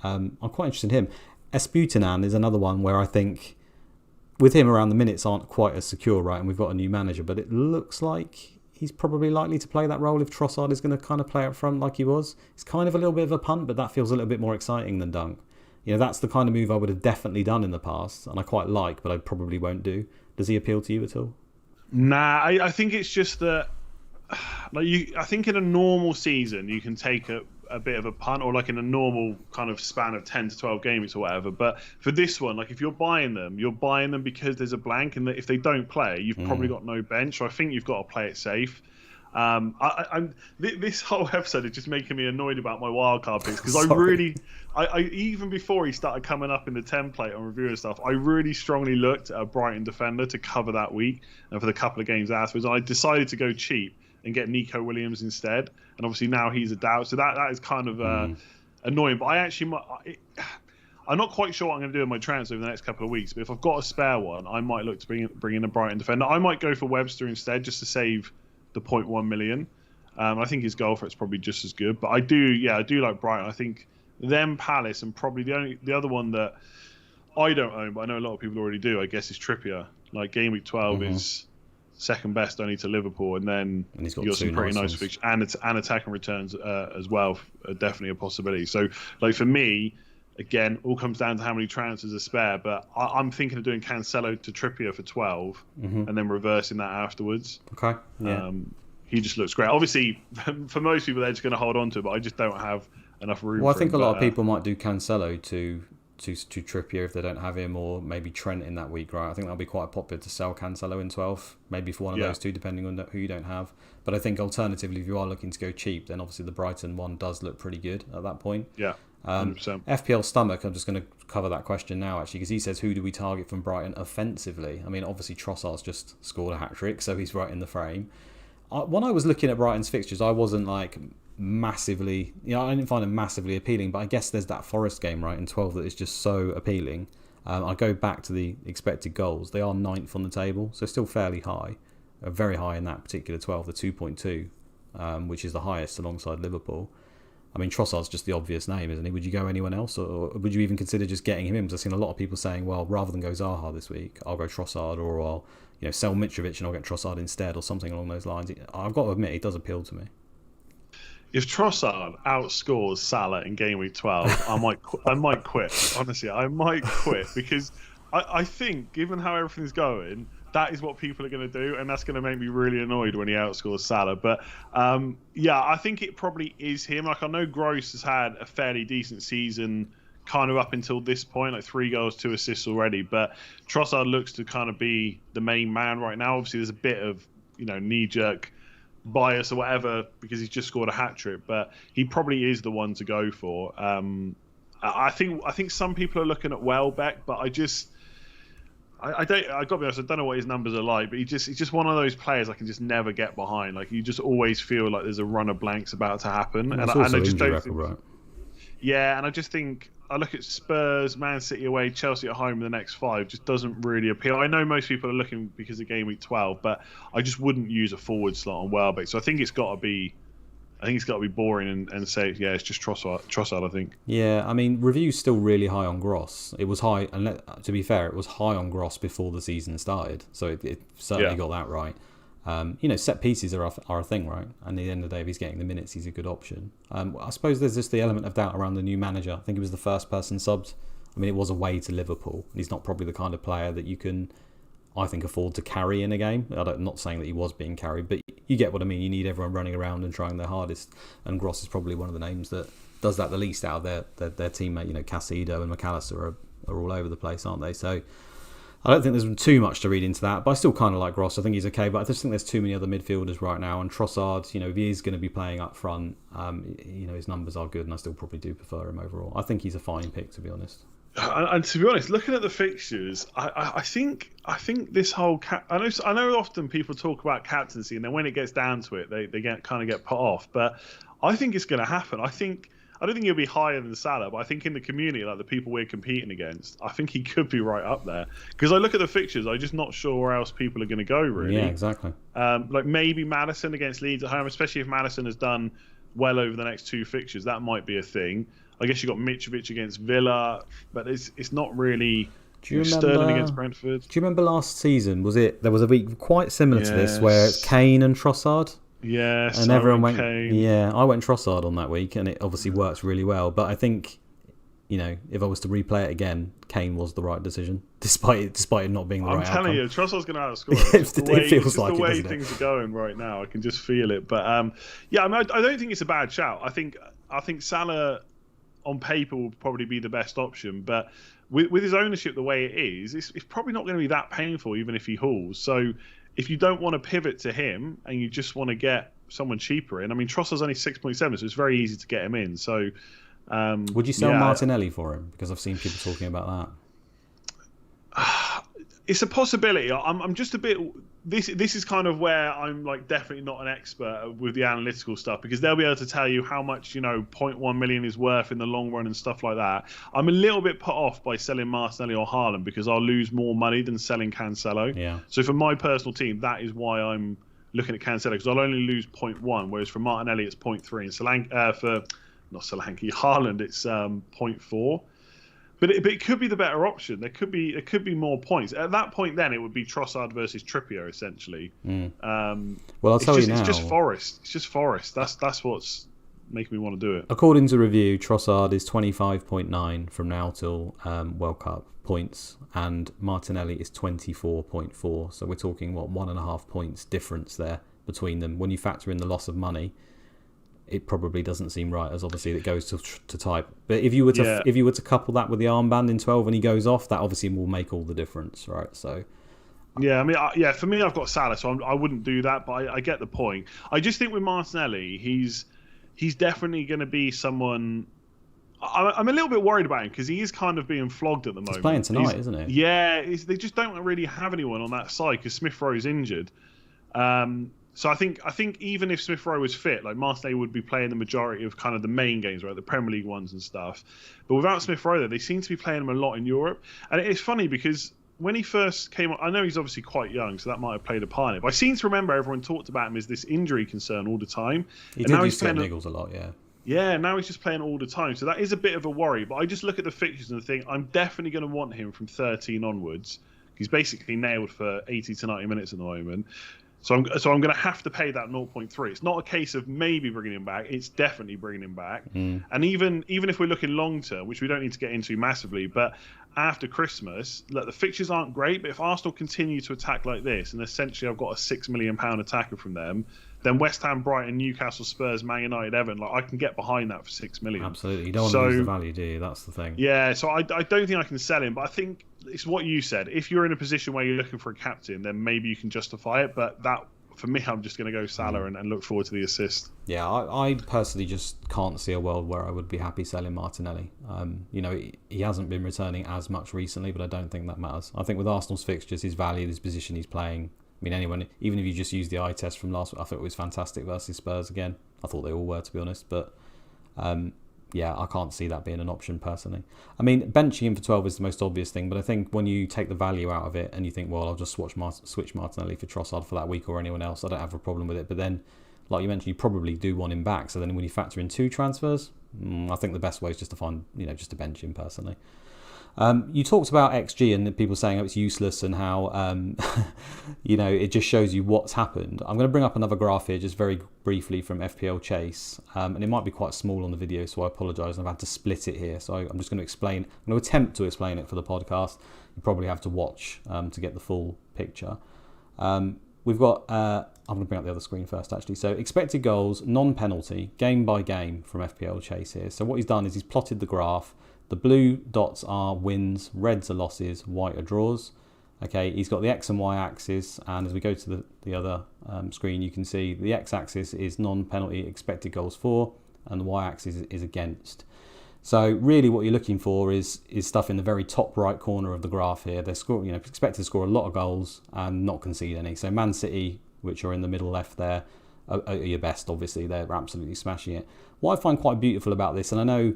I'm quite interested in him. Esputinan is another one where I think with him around the minutes aren't quite as secure, right? And we've got a new manager, but it looks like he's probably likely to play that role if Trossard is going to kind of play up front like he was. It's kind of a little bit of a punt, but that feels a little bit more exciting than Dunk. That's the kind of move I would have definitely done in the past, and I quite like, but I probably won't do. Does he appeal to you at all? Nah, I think it's just that, I think in a normal season you can take a bit of a punt, or like in a normal kind of span of 10 to 12 games or whatever. But for this one, if you're buying them because there's a blank, and if they don't play, you've probably got no bench. So I think you've got to play it safe. This whole episode is just making me annoyed about my wildcard picks because I even before he started coming up in the template on review and stuff, I really strongly looked at a Brighton defender to cover that week and for the couple of games afterwards. And I decided to go cheap and get Nico Williams instead, and obviously now he's a doubt, so that is kind of annoying. But I'm not quite sure what I'm going to do in my transfer over the next couple of weeks. But if I've got a spare one, I might look to bring in a Brighton defender. I might go for Webster instead just to save the 0.1 million. I think his goal threat's probably just as good, but I do like Brighton. I think them, Palace, and probably the other one that I don't own, but I know a lot of people already do, I guess, is Trippier. Like game week 12 is second best only to Liverpool, and then you've got some pretty nice fixtures and attacking returns as well, definitely a possibility. So for me, again, all comes down to how many transfers are spare, but I'm thinking of doing Cancelo to Trippier for 12 and then reversing that afterwards. Okay. Yeah. He just looks great. Obviously, for most people, they're just going to hold on to it, but I just don't have enough room. Well, I think a lot of people might do Cancelo to to Trippier if they don't have him, or maybe Trent in that week, right? I think that'll be quite popular to sell Cancelo in 12, maybe for one of those two, depending on who you don't have. But I think alternatively, if you are looking to go cheap, then obviously the Brighton one does look pretty good at that point. Yeah, 100%. FPL Stomach, I'm just going to cover that question now, actually, because he says, who do we target from Brighton offensively? I mean, obviously Trossard's just scored a hat-trick, so he's right in the frame. When I was looking at Brighton's fixtures, I wasn't like massively, I didn't find them massively appealing, but I guess there's that Forest game, right, in 12 that is just so appealing. I go back to the expected goals. They are 9th on the table, so still fairly high, very high in that particular 12, the 2.2, which is the highest alongside Liverpool. I mean, Trossard's just the obvious name, isn't he? Would you go anyone else, or would you even consider just getting him in? Because I've seen a lot of people saying, well, rather than go Zaha this week, I'll go Trossard, or I'll sell Mitrovic and I'll get Trossard instead, or something along those lines. I've got to admit, it does appeal to me. If Trossard outscores Salah in Gameweek 12, I might quit. Honestly, I might quit, because I think, given how everything's going, that is what people are going to do, and that's going to make me really annoyed when he outscores Salah. But I think it probably is him. Like, I know Gross has had a fairly decent season kind of up until this point, like 3 goals, 2 assists already, but Trossard looks to kind of be the main man right now. Obviously, there's a bit of knee-jerk bias or whatever because he's just scored a hat-trick, but he probably is the one to go for. I think some people are looking at Welbeck, but I got to be honest, I don't know what his numbers are like, but he's just one of those players I can just never get behind. Like, you just always feel like there's a run of blanks about to happen, and I just don't think, right? Yeah, and I just think I look at Spurs, Man City away, Chelsea at home in the next 5, just doesn't really appeal. I know most people are looking because of Game Week 12, but I just wouldn't use a forward slot on Welbeck. So I think it's got to be boring and say, yeah, it's just Trossard, I think. Yeah, I mean, review's still really high on Gross. It was high, and to be fair, it was high on Gross before the season started, so it certainly got that right. Set pieces are a thing, right? And at the end of the day, if he's getting the minutes, he's a good option. I suppose there's just the element of doubt around the new manager. I think he was the first person subbed. I mean, it was away to Liverpool. He's not probably the kind of player that you can, I think, afford to carry in a game. I'm not saying that he was being carried, but you get what I mean. You need everyone running around and trying their hardest, and Gross is probably one of the names that does that the least out of their teammate. Casido and McAllister are all over the place, aren't they? So I don't think there's too much to read into that, but I still kind of like Gross. I think he's okay, but I just think there's too many other midfielders right now. And Trossard, if he is going to be playing up front, his numbers are good, and I still probably do prefer him overall. I think he's a fine pick, to be honest. And to be honest, looking at the fixtures, I think this whole I know often people talk about captaincy, and then when it gets down to it, they get put off. But I think it's going to happen. I don't think he'll be higher than Salah, but I think in the community, like the people we're competing against, I think he could be right up there. Because I look at the fixtures, I'm just not sure where else people are going to go, really. Yeah, exactly. Like maybe Maddison against Leeds at home, especially if Maddison has done well over the next 2 fixtures, that might be a thing. I guess you got Mitrovic against Villa, but it's not really. Sterling against Brentford. Do you remember last season? There was a week quite similar to this where Kane and Trossard. Yes, and everyone went. Kane. Yeah, I went Trossard on that week, and it obviously works really well. But I think, if I was to replay it again, Kane was the right decision, despite it not being the right outcome. I'm telling you, Trossard's going to outscore. It feels like the way it, things are going right now. I can just feel it. But I don't think it's a bad shout. I think Salah on paper will probably be the best option, but with his ownership the way it is, it's probably not going to be that painful, even if he hauls. So if you don't want to pivot to him and you just want to get someone cheaper in, I mean, Trossard's only 6.7, so it's very easy to get him in. So would you sell Martinelli for him? Because I've seen people talking about that. It's a possibility. I'm just a bit. This is kind of where I'm like definitely not an expert with the analytical stuff, because they'll be able to tell you how much 0.1 million is worth in the long run and stuff like that. I'm a little bit put off by selling Martinelli or Haaland because I'll lose more money than selling Cancelo. Yeah. So for my personal team, that is why I'm looking at Cancelo, because I'll only lose 0.1, whereas for Martinelli it's 0.3, and Haaland it's 0.4. But it could be the better option. There could be more points. At that point, then it would be Trossard versus Trippier, essentially. Well, I'll tell you now. It's just Forest. It's just Forest. That's what's making me want to do it. According to review, Trossard is 25.9 from now till World Cup points, and Martinelli is 24.4. So we're talking 1.5 points difference there between them. When you factor in the loss of money, it probably doesn't seem right, as obviously it goes to type. But if you were to couple that with the armband in 12 and he goes off, that obviously will make all the difference, right? So yeah, I mean, for me, I've got Salah, so I wouldn't do that, but I get the point. I just think with Martinelli, he's definitely going to be someone. I'm a little bit worried about him because he is kind of being flogged at the moment. He's playing tonight, isn't he? Yeah, they just don't really have anyone on that side because Smith Rowe's injured. So I think even if Smith Rowe was fit, like Martinelli would be playing the majority of kind of the main games, right, the Premier League ones and stuff. But without Smith Rowe, they seem to be playing him a lot in Europe, and it's funny because when he first came on, I know he's obviously quite young, so that might have played a part in it. But I seem to remember everyone talked about him as this injury concern all the time. He did used to get niggles a lot, yeah. Yeah, now he's just playing all the time. So that is a bit of a worry. But I just look at the fixtures and think I'm definitely going to want him from 13 onwards. He's basically nailed for 80 to 90 minutes at the moment. So I'm going to have to pay that 0.3. It's not a case of maybe bringing him back. It's definitely bringing him back. And even if we're looking long term, which we don't need to get into massively, but after Christmas, look, the fixtures aren't great. But if Arsenal continue to attack like this, and essentially I've got a £6 million attacker from them, then West Ham, Brighton, Newcastle, Spurs, Man United, Everton, like I can get behind that for £6 million. Absolutely, you don't want to lose the value, do you? That's the thing. Yeah, so I don't think I can sell him, but I think it's what you said. If you're in a position where you're looking for a captain, then maybe you can justify it. But that, for me, I'm just going to go Salah and look forward to the assist. Yeah, I personally just can't see a world where I would be happy selling Martinelli. He hasn't been returning as much recently, but I don't think that matters. I think with Arsenal's fixtures, his value, his position he's playing. I mean, even if you just use the eye test from last week, I thought it was fantastic versus Spurs again. I thought they all were, to be honest. But yeah, I can't see that being an option personally. I mean, benching him for 12 is the most obvious thing, but I think when you take the value out of it and you think, well, I'll just switch Martinelli for Trossard for that week or anyone else, I don't have a problem with it. But then, like you mentioned, you probably do want him back. So then when you factor in 2 transfers, I think the best way is just to find, just to bench him personally. You talked about XG and people saying it's useless and how, it just shows you what's happened. I'm going to bring up another graph here just very briefly from FPL Chase. And it might be quite small on the video, so I apologise. I've had to split it here. So I'm just going to explain. I'm going to attempt to explain it for the podcast. You probably have to watch to get the full picture. We've got, I'm going to bring up the other screen first actually. So expected goals, non-penalty, game by game from FPL Chase here. So what he's done is he's plotted the graph. The blue dots are wins, reds are losses, white are draws. Okay, he's got the X and Y axis, and as we go to the other screen, you can see the X axis is non-penalty expected goals for, and the Y axis is against. So really what you're looking for is stuff in the very top right corner of the graph here. They're expected to score a lot of goals and not concede any. So Man City, which are in the middle left there, are your best, obviously. They're absolutely smashing it. What I find quite beautiful about this, and I know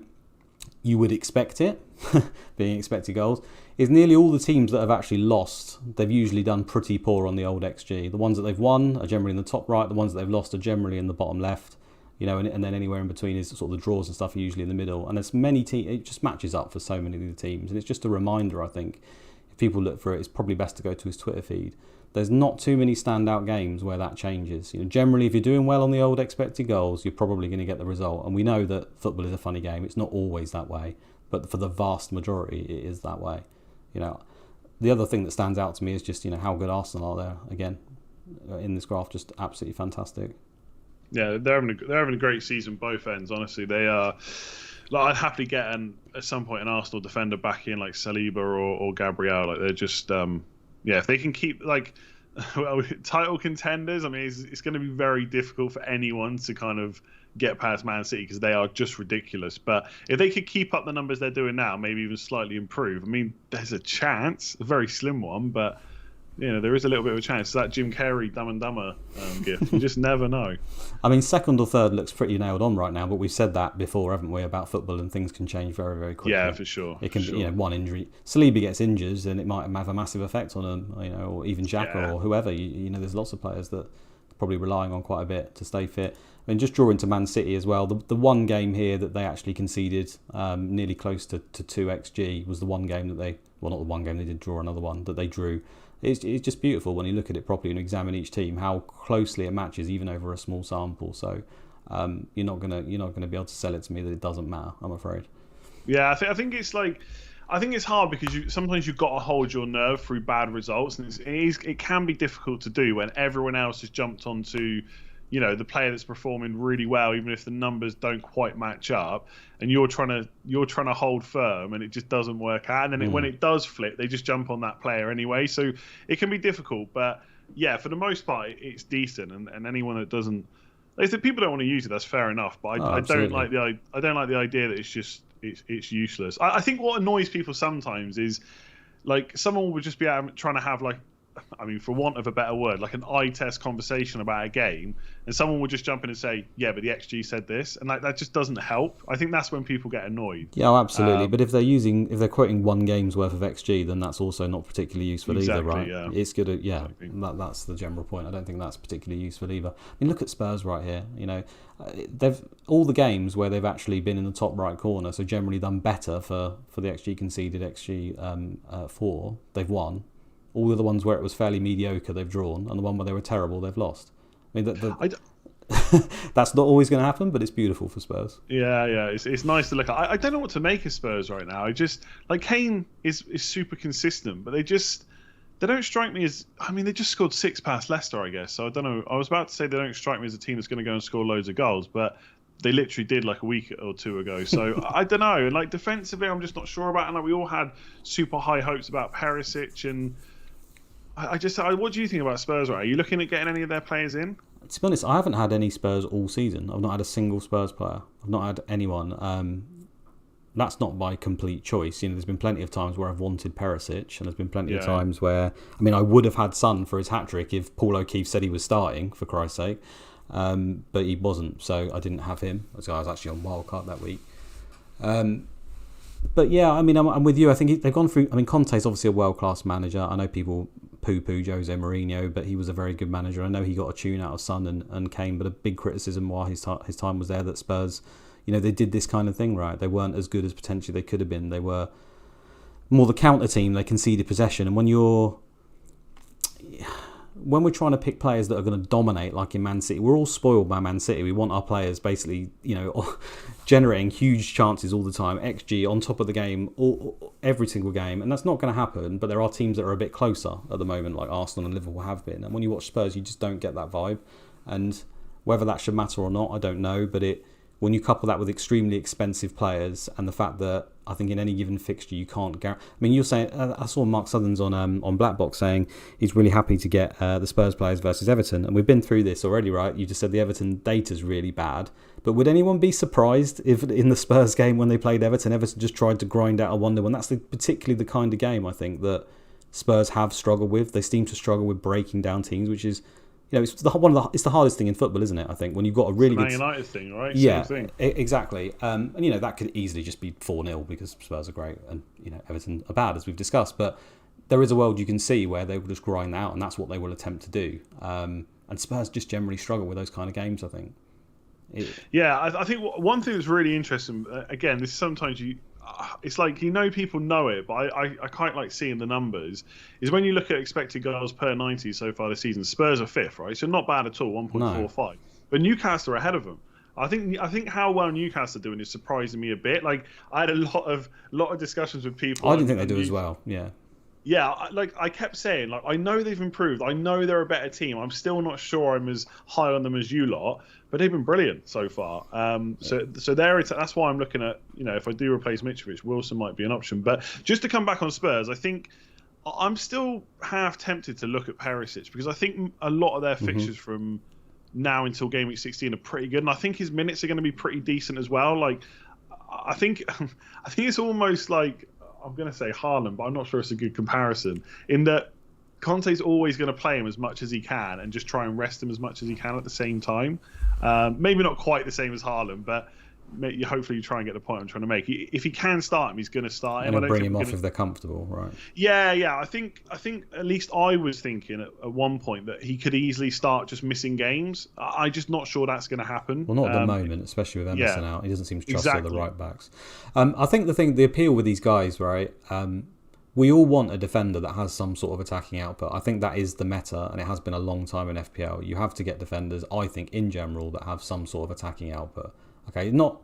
you would expect it, being expected goals, is nearly all the teams that have actually lost, they've usually done pretty poor on the old XG. The ones that they've won are generally in the top right, the ones that they've lost are generally in the bottom left, and then anywhere in between is sort of the draws and stuff are usually in the middle. And there's many teams, it just matches up for so many of the teams. And it's just a reminder, I think, if people look for it, it's probably best to go to his Twitter feed. There's not too many standout games where that changes. Generally, if you're doing well on the old expected goals, you're probably going to get the result. And we know that football is a funny game. It's not always that way, but for the vast majority, it is that way. The other thing that stands out to me is just how good Arsenal are there again in this graph. Just absolutely fantastic. Yeah, they're having a great season both ends. Honestly, they are. I'd happily get at some point an Arsenal defender back in like Saliba or Gabriel. Like they're just. If they can keep title contenders, I mean, it's going to be very difficult for anyone to kind of get past Man City because they are just ridiculous. But if they could keep up the numbers they're doing now, maybe even slightly improve, I mean, there's a chance, a very slim one, but there is a little bit of a chance. It's that Jim Carrey Dumb and Dumber gift. You just never know. I mean, second or third looks pretty nailed on right now, but we've said that before, haven't we, about football, and things can change very, very quickly. Yeah, for sure. It can be, one injury. Saliba gets injured, and it might have a massive effect on them, or even Xhaka or whoever. There's lots of players that are probably relying on quite a bit to stay fit. I mean, just drawing to Man City as well, the one game here that they actually conceded nearly close to 2xG was the one game that not the one game, they did draw another one that they drew. It's just beautiful when you look at it properly and examine each team how closely it matches even over a small sample. So you're not gonna be able to sell it to me that it doesn't matter, I'm afraid. Yeah, I think it's hard because sometimes you've got to hold your nerve through bad results, and it can be difficult to do when everyone else has jumped onto the player that's performing really well, even if the numbers don't quite match up, and you're trying to hold firm, and it just doesn't work out. And then when it does flip, they just jump on that player anyway. So it can be difficult, but yeah, for the most part, it's decent. And anyone that doesn't, if the people don't want to use it, that's fair enough. But I don't like the idea that it's useless. I think what annoys people sometimes is like someone would just be trying to have for want of a better word, like an eye test conversation about a game, and someone would just jump in and say, yeah, but the XG said this, and that just doesn't help. I think that's when people get annoyed. Yeah, absolutely. But if they're quoting one game's worth of XG, then that's also not particularly useful either, right? Yeah. It's good. Exactly. That's the general point. I don't think that's particularly useful either. I mean, look at Spurs right here. They've all the games where they've actually been in the top right corner, so generally done better for the XG conceded, XG for, they've won. All of the ones where it was fairly mediocre, they've drawn, and the one where they were terrible, they've lost. I mean, that's not always going to happen, but it's beautiful for Spurs. Yeah, it's nice to look at. I don't know what to make of Spurs right now. I just Kane is super consistent, but they don't strike me as. I mean, they just scored 6 past Leicester, I guess. So I don't know. I was about to say they don't strike me as a team that's going to go and score loads of goals, but they literally did a week or two ago. So I don't know. And defensively, I'm just not sure about. And we all had super high hopes about Perisic and. What do you think about Spurs? Right? Are you looking at getting any of their players in? To be honest, I haven't had any Spurs all season. I've not had a single Spurs player. I've not had anyone. That's not by complete choice. There's been plenty of times where I've wanted Perisic, and there's been plenty of times where, I would have had Son for his hat-trick if Paul O'Keefe said he was starting, for Christ's sake. But he wasn't, so I didn't have him. So I was actually on Wildcard that week. But yeah, I'm with you. I think they've gone through. Conte's obviously a world-class manager. I know people poo-poo Jose Mourinho, but he was a very good manager. I know he got a tune out of Son and Kane, but a big criticism while his time was there that Spurs, they did this kind of thing, right? They weren't as good as potentially they could have been. They were more the counter team. They conceded possession, and when we're trying to pick players that are going to dominate, like in Man City, we're all spoiled by Man City. We want our players basically, generating huge chances all the time, XG on top of the game, every single game, and that's not going to happen. But there are teams that are a bit closer at the moment, like Arsenal and Liverpool have been. And when you watch Spurs, you just don't get that vibe. And whether that should matter or not, I don't know. But when you couple that with extremely expensive players and the fact that I think in any given fixture you can't guarantee. You're saying I saw Mark Sutherland's on Black Box saying he's really happy to get the Spurs players versus Everton, and we've been through this already, right? You just said the Everton data's really bad, but would anyone be surprised if in the Spurs game when they played Everton just tried to grind out a 1-0? That's particularly the kind of game I think that Spurs have struggled with. They seem to struggle with breaking down teams, which is. It's the hardest thing in football, isn't it? I think when you've got a really good United thing, right? Yeah, same thing. Exactly. And that could easily just be 4-0 because Spurs are great and Everton are bad, as we've discussed. But there is a world you can see where they will just grind out, and that's what they will attempt to do. And Spurs just generally struggle with those kind of games, I think. I think one thing that's really interesting. Again, this is sometimes it's people know it, but I quite like seeing the numbers, is when you look at expected goals per 90 so far this season, Spurs are 5th, right? So not bad at all, 1.45. No. But Newcastle are ahead of them. I think how well Newcastle are doing is surprising me a bit. I had a lot of discussions with people. I didn't think they do as well, yeah. Yeah, I kept saying, I know they've improved. I know they're a better team. I'm still not sure I'm as high on them as you lot, but they've been brilliant so far. So that's why I'm looking at, if I do replace Mitrovic, Wilson might be an option. But just to come back on Spurs, I think I'm still half tempted to look at Perisic because I think a lot of their fixtures from now until Gameweek 16 are pretty good, and I think his minutes are going to be pretty decent as well. I think it's almost like. I'm going to say Haaland, but I'm not sure it's a good comparison, in that Conte's always going to play him as much as he can and just try and rest him as much as he can at the same time. Maybe not quite the same as Haaland, but hopefully you try and get the point I'm trying to make. If he can start him, he's going to start him. And bring him off if they're comfortable, right? Yeah. I think at least I was thinking at one point that he could easily start just missing games. I'm just not sure that's going to happen. Well, not at the moment, especially with Emerson out. He doesn't seem to trust all the right backs. I think the appeal with these guys, right? We all want a defender that has some sort of attacking output. I think that is the meta, and it has been a long time in FPL. You have to get defenders, I think, in general, that have some sort of attacking output. Okay, not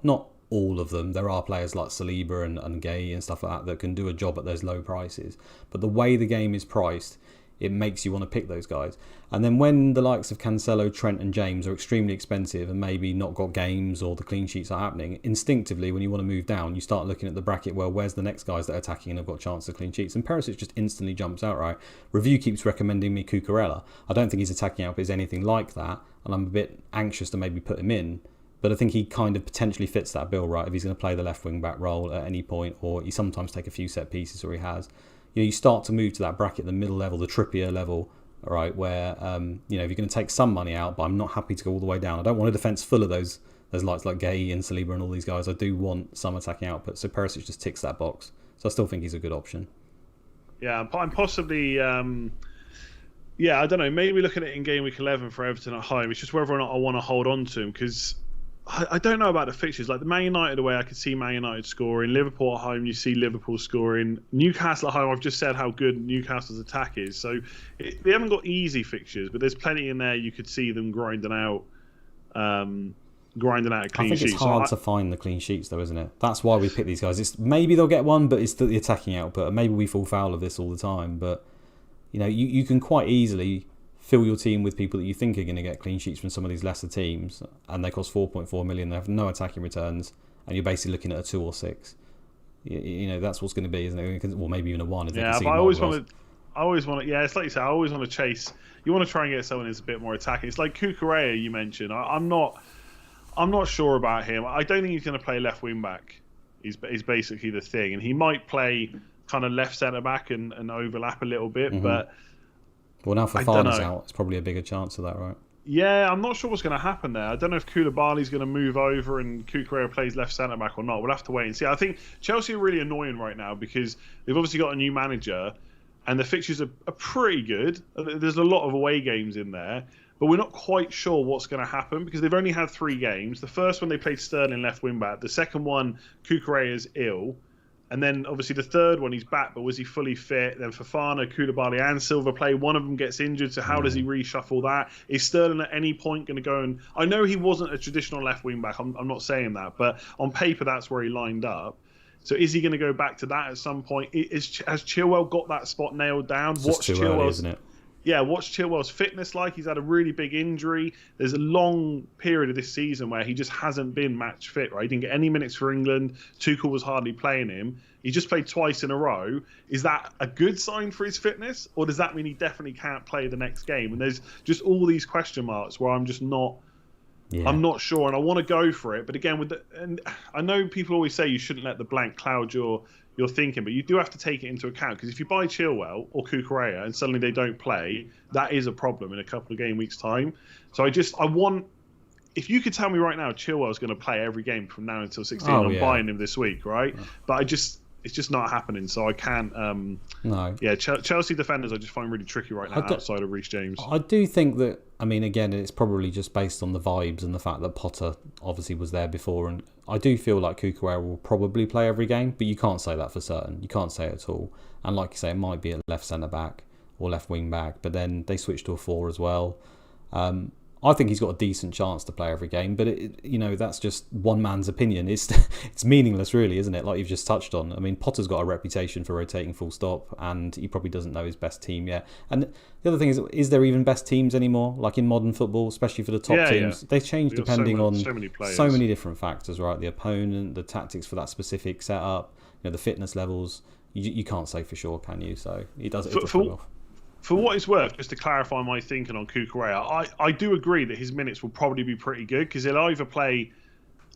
all of them. There are players like Saliba and Gay and stuff like that can do a job at those low prices. But the way the game is priced, it makes you want to pick those guys. And then when the likes of Cancelo, Trent and James are extremely expensive and maybe not got games or the clean sheets are happening, instinctively when you want to move down, you start looking at the bracket, well, where's the next guys that are attacking and have got a chance of clean sheets? And Perisic just instantly jumps out, right? Review keeps recommending me Cucurella. I don't think his attacking output is anything like that, and I'm a bit anxious to maybe put him in. But I think he kind of potentially fits that bill, right? If he's going to play the left wing back role at any point, or he sometimes take a few set pieces, or he has. You start to move to that bracket, the middle level, the Trippier level, right? Where if you're going to take some money out, but I'm not happy to go all the way down. I don't want a defence full of those lights like Gay and Saliba and all these guys. I do want some attacking output. So Perisic just ticks that box. So I still think he's a good option. Yeah, I'm possibly. I don't know. Maybe looking at it in game week 11 for Everton at home. It's just whether or not I want to hold on to him because. I don't know about the fixtures. Like the Man United away, I could see Man United scoring. Liverpool at home, you see Liverpool scoring. Newcastle at home, I've just said how good Newcastle's attack is. So they haven't got easy fixtures, but there's plenty in there you could see them grinding out a clean sheet. I think it's hard to find the clean sheets, though, isn't it? That's why we pick these guys. It's maybe they'll get one, but it's the attacking output. And maybe we fall foul of this all the time. But you can quite easily fill your team with people that you think are going to get clean sheets from some of these lesser teams, and they cost 4.4 million. They have no attacking returns, and you're basically looking at a 2 or 6. That's what's going to be, isn't it? Well, maybe even a 1. Yeah, but I always want to. Yeah, it's like you say. I always want to chase. You want to try and get someone who's a bit more attacking. It's like Cucurella you mentioned. I'm not sure about him. I don't think he's going to play left wing back. He's basically the thing, and he might play kind of left centre back and overlap a little bit, but. Well, now Fofana's out, it's probably a bigger chance of that, right? Yeah, I'm not sure what's going to happen there. I don't know if Koulibaly's going to move over and Cucurella plays left centre back or not. We'll have to wait and see. I think Chelsea are really annoying right now because they've obviously got a new manager and the fixtures are pretty good. There's a lot of away games in there, but we're not quite sure what's going to happen because they've only had 3 games. The first one they played Sterling left wing back. The second one, Cucurella's ill. And then, obviously, the third one, he's back, but was he fully fit? Then Fofana, Koulibaly and Silva play. One of them gets injured, so how does he reshuffle that? Is Sterling at any point going to go and... I know he wasn't a traditional left wing-back, I'm not saying that, but on paper, that's where he lined up. So is he going to go back to that at some point? Has Chilwell got that spot nailed down? It's too early, isn't it? Yeah, what's Chilwell's fitness like? He's had a really big injury. There's a long period of this season where he just hasn't been match fit, right? He didn't get any minutes for England. Tuchel was hardly playing him. He just played twice in a row. Is that a good sign for his fitness? Or does that mean he definitely can't play the next game? And there's just all these question marks where I'm just not... Yeah. I'm not sure, and I want to go for it. But again, and I know people always say you shouldn't let the blank cloud your thinking, but you do have to take it into account because if you buy Chilwell or Cucurella and suddenly they don't play, that is a problem in a couple of game weeks' time. So I want, if you could tell me right now Chilwell's going to play every game from now until 16, I'm buying him this week, right? Yeah. But it's just not happening, so I can't. No. Yeah, Chelsea defenders I just find really tricky right now outside of Reece James. I do think that, I mean, again, it's probably just based on the vibes and the fact that Potter obviously was there before, and I do feel like Cucurella will probably play every game, but you can't say that for certain. You can't say it at all. And like you say, it might be a left centre back or left wing back, but then they switched to a 4 as well. I think he's got a decent chance to play every game, but that's just one man's opinion. It's meaningless, really, isn't it? Like you've just touched on. I mean, Potter's got a reputation for rotating full stop, and he probably doesn't know his best team yet. And the other thing is there even best teams anymore? Like in modern football, especially for the top teams, they change depending on so many different factors, right? The opponent, the tactics for that specific setup, the fitness levels. You can't say for sure, can you? So it does come off. For what it's worth, just to clarify my thinking on Cucurella, I do agree that his minutes will probably be pretty good because he'll either play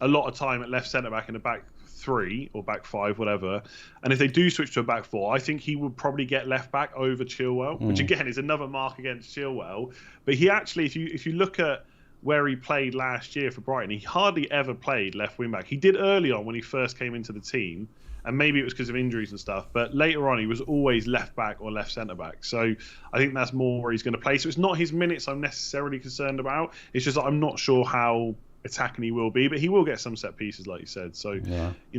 a lot of time at left centre-back in a back 3 or back 5, whatever. And if they do switch to a back 4, I think he would probably get left-back over Chilwell, which again is another mark against Chilwell. But he actually, if you look at where he played last year for Brighton, he hardly ever played left wing-back. He did early on when he first came into the team, and maybe it was because of injuries and stuff, but later on he was always left back or left centre back. So I think that's more where he's going to play. So it's not his minutes I'm necessarily concerned about. It's just that I'm not sure how attacking he will be, but he will get some set pieces, like you said. So,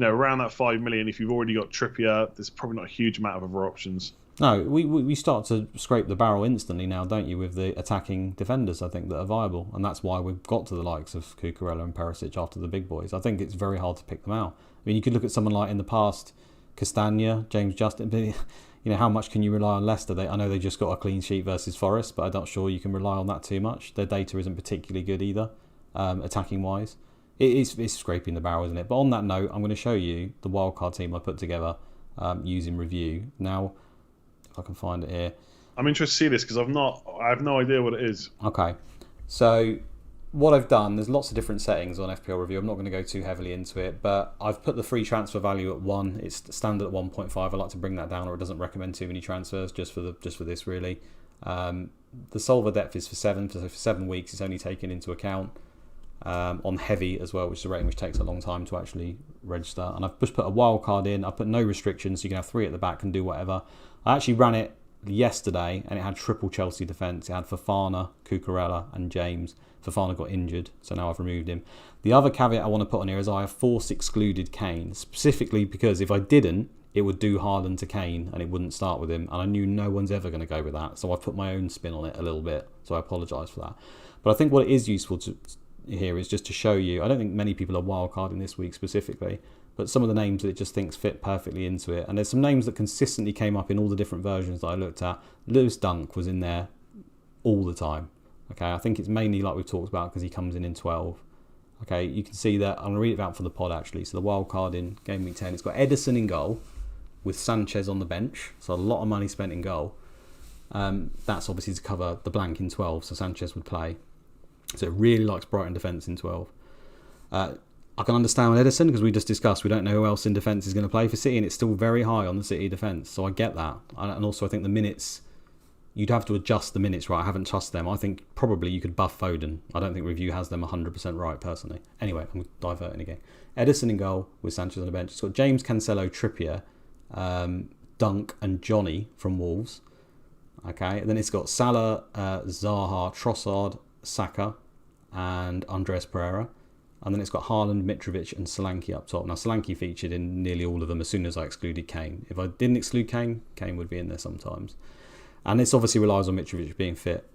around that 5 million, if you've already got Trippier, there's probably not a huge amount of other options. No, we start to scrape the barrel instantly now, don't you, with the attacking defenders, I think, that are viable. And that's why we've got to the likes of Cucurella and Perisic after the big boys. I think it's very hard to pick them out. I mean, you could look at someone like in the past, Castagna, James Justin, but how much can you rely on Leicester? I know they just got a clean sheet versus Forest, but I'm not sure you can rely on that too much. Their data isn't particularly good either, attacking wise. It's scraping the barrel, isn't it? But on that note, I'm going to show you the wildcard team I put together using review. Now, if I can find it here. I'm interested to see this because I have no idea what it is. Okay, so what I've done, there's lots of different settings on FPL review. I'm not going to go too heavily into it, but I've put the free transfer value at 1. It's standard at 1.5. I like to bring that down, or it doesn't recommend too many transfers just for this really. The solver depth is for 7, so for 7 weeks it's only taken into account. On heavy as well, which is a rating which takes a long time to actually register. And I've just put a wild card in. I put no restrictions, so you can have 3 at the back and do whatever. I actually ran it yesterday and it had triple Chelsea defence. It had Fofana, Cucurella and James. Fofana got injured, so now I've removed him. The other caveat I want to put on here is I have force excluded Kane, specifically because if I didn't, it would do Haaland to Kane and it wouldn't start with him, and I knew no one's ever going to go with that, so I put my own spin on it a little bit, so I apologise for that. But I think what it is useful to here is just to show you, I don't think many people are wildcarding this week specifically, but some of the names that it just thinks fit perfectly into it. And there's some names that consistently came up in all the different versions that I looked at. Lewis Dunk was in there all the time. Okay, I think it's mainly like we've talked about because he comes in 12. Okay, you can see that, I'm going to read it out for the pod actually. So the wildcard in Game Week 10, it's got Ederson in goal with Sanchez on the bench. So a lot of money spent in goal. That's obviously to cover the blank in 12, so Sanchez would play. So it really likes Brighton defence in 12. I can understand with Ederson because we just discussed we don't know who else in defence is going to play for City, and it's still very high on the City defence. So I get that. And also I think the minutes, you'd have to adjust the minutes, right? I haven't trusted them. I think probably you could buff Foden. I don't think review has them 100% right personally. Anyway, I'm diverting again. Ederson in goal with Sanchez on the bench. It's got James, Cancelo, Trippier, Dunk and Johnny from Wolves. Okay, and then it's got Salah, Zaha, Trossard, Saka and Andres Pereira, and then it's got Haaland, Mitrovic and Solanke up top. Now Solanke featured in nearly all of them as soon as I excluded Kane. If I didn't exclude Kane, Kane would be in there sometimes, and this obviously relies on Mitrovic being fit.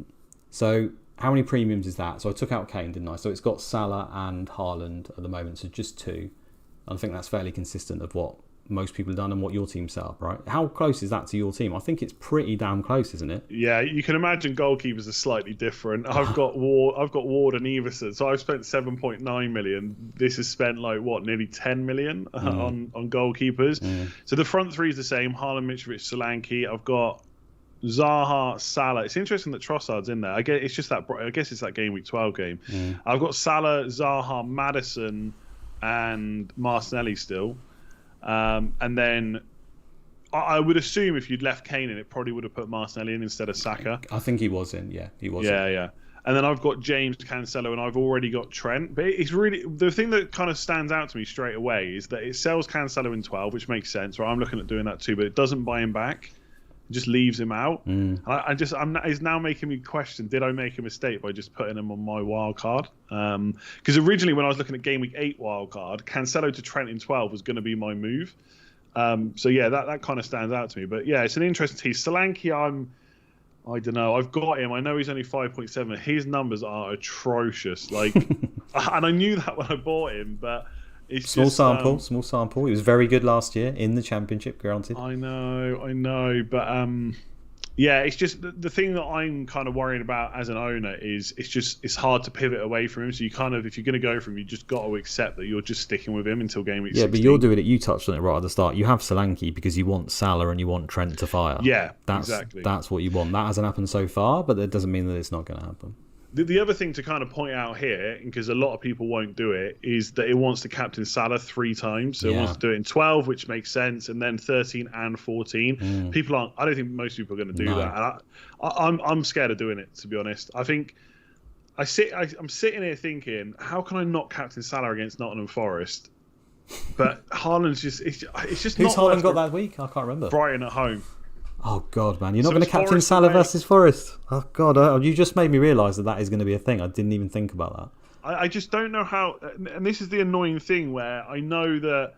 So how many premiums is that? So I took out Kane, didn't I? So it's got Salah and Haaland at the moment, so just 2. I think that's fairly consistent of what most people have done and what your team set up, right? How close is that to your team? I think it's pretty damn close, isn't it? Yeah, you can imagine goalkeepers are slightly different. I've got Ward and Everson, so I've spent 7.9 million. This has spent nearly 10 million on goalkeepers. So the front 3 is the same: Haaland, Mitrovic, Solanke. I've got Zaha, Salah. It's interesting that Trossard's in there. I guess it's that Game Week 12 game. I've got Salah, Zaha, Maddison, and Martinelli still. And then I would assume if you'd left Kane in, it probably would have put Martinelli in instead of Saka. I think he was in, yeah. He was Yeah. And then I've got James, Cancelo, and I've already got Trent. But it's really, the thing that kind of stands out to me straight away is that it sells Cancelo in 12, which makes sense. Right? I'm looking at doing that too, but it doesn't buy him back. It just leaves him out. It's now making me question, did I make a mistake by just putting him on my wild card? Because originally when I was looking at Game Week 8 wild card, Cancelo to Trent in 12 was going to be my move. So yeah, that kind of stands out to me. But yeah, it's an interesting tease. Solanke, I don't know. I've got him. I know he's only 5.7. His numbers are atrocious. And I knew that when I bought him, but it's small sample. He was very good last year in the Championship, granted. I know, but yeah, it's just the thing that I'm kind of worried about as an owner is it's hard to pivot away from him. So you kind of, if you're going to go for him, you just got to accept that you're just sticking with him until Game Week 16. But you're doing it. You touched on it right at the start. You have Solanke because you want Salah and you want Trent to fire. Yeah, exactly. That's what you want. That hasn't happened so far, but that doesn't mean that it's not going to happen. The other thing to kind of point out here, because a lot of people won't do it, is that it wants to captain Salah 3 times. So it wants to do it in 12, which makes sense, and then 13 and 14. People aren't. I don't think most people are going to do that. And I'm scared of doing it, to be honest. I think I'm sitting here thinking, how can I not captain Salah against Nottingham Forest? But Haaland's it's just Who's not. Haaland got that week? I can't remember. Brighton at home. Oh, God, man. You're not going to captain Salah versus Forest. Oh, God. You just made me realise that is going to be a thing. I didn't even think about that. I just don't know how... And this is the annoying thing where I know that...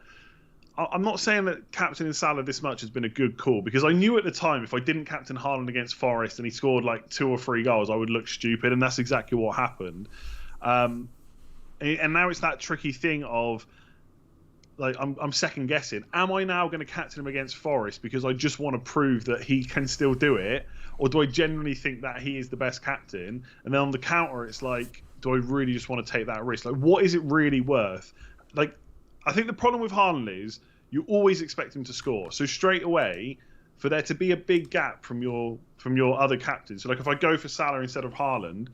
I'm not saying that captaining Salah this much has been a good call, because I knew at the time if I didn't captain Haaland against Forest and he scored 2 or 3 goals, I would look stupid, and that's exactly what happened. And now it's that tricky thing of... I'm second guessing. Am I now going to captain him against Forest because I just want to prove that he can still do it, or do I genuinely think that he is the best captain? And then on the counter, it's like, do I really just want to take that risk? Like, what is it really worth? Like, I think the problem with Haaland is you always expect him to score. So straight away, for there to be a big gap from your other captains. So like if I go for Salah instead of Haaland,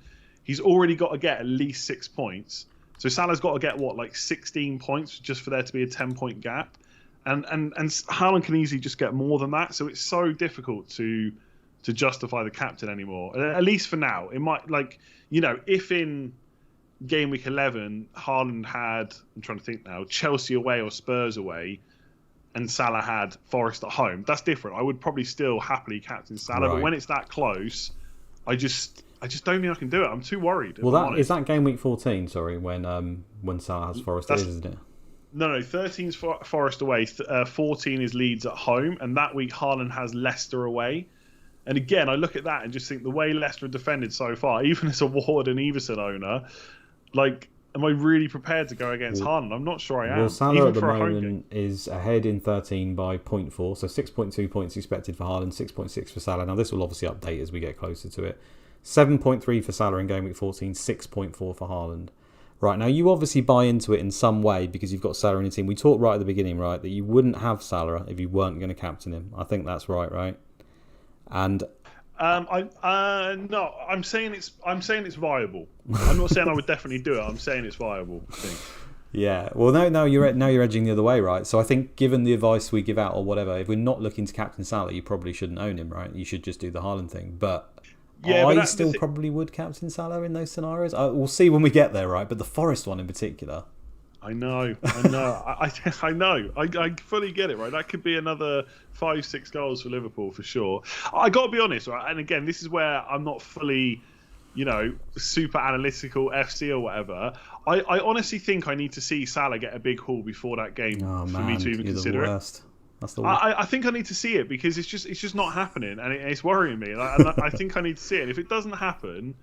he's already got to get at least 6 points. So Salah's got to get like 16 points just for there to be a 10-point gap, and Haaland can easily just get more than that. So it's so difficult to justify the captain anymore. At least for now, it might if in game week 11 Haaland had, I'm trying to think now, Chelsea away or Spurs away, and Salah had Forest at home. That's different. I would probably still happily captain Salah, but when it's that close, I just don't think I can do it. I'm too worried. Well, is that game week 14? Sorry, when Salah has Forest, isn't it? No, 13's Forest away. 14 is Leeds at home, and that week Haaland has Leicester away. And again, I look at that and just think the way Leicester have defended so far, even as a Ward and Everson owner, like, am I really prepared to go against Haaland? I'm not sure I am. Well, Salah at the moment is ahead in 13 by 0.4, so 6.2 points expected for Haaland, 6.6 for Salah. Now, this will obviously update as we get closer to it. 7.3 for Salah in game week 14, 6.4 for Haaland. Right, now you obviously buy into it in some way because you've got Salah in your team. We talked right at the beginning, right, that you wouldn't have Salah if you weren't going to captain him. I think that's right? And no, I'm saying it's viable. I'm not saying I would definitely do it. I'm saying it's viable, I think. Yeah, well, now you're edging the other way, right? So I think, given the advice we give out or whatever, if we're not looking to captain Salah, you probably shouldn't own him, right? You should just do the Haaland thing. But yeah, I still probably would captain Salah in those scenarios. We'll see when we get there, right? But the Forest one in particular. I know. I know. I fully get it, right? That could be another 5-6 goals for Liverpool for sure. I got to be honest, right? And again, this is where I'm not fully, super analytical FC or whatever. I honestly think I need to see Salah get a big haul before that game for me to even consider it. That's the worst. I think I need to see it because it's just not happening, and it's worrying me. I think I need to see it. If it doesn't happen,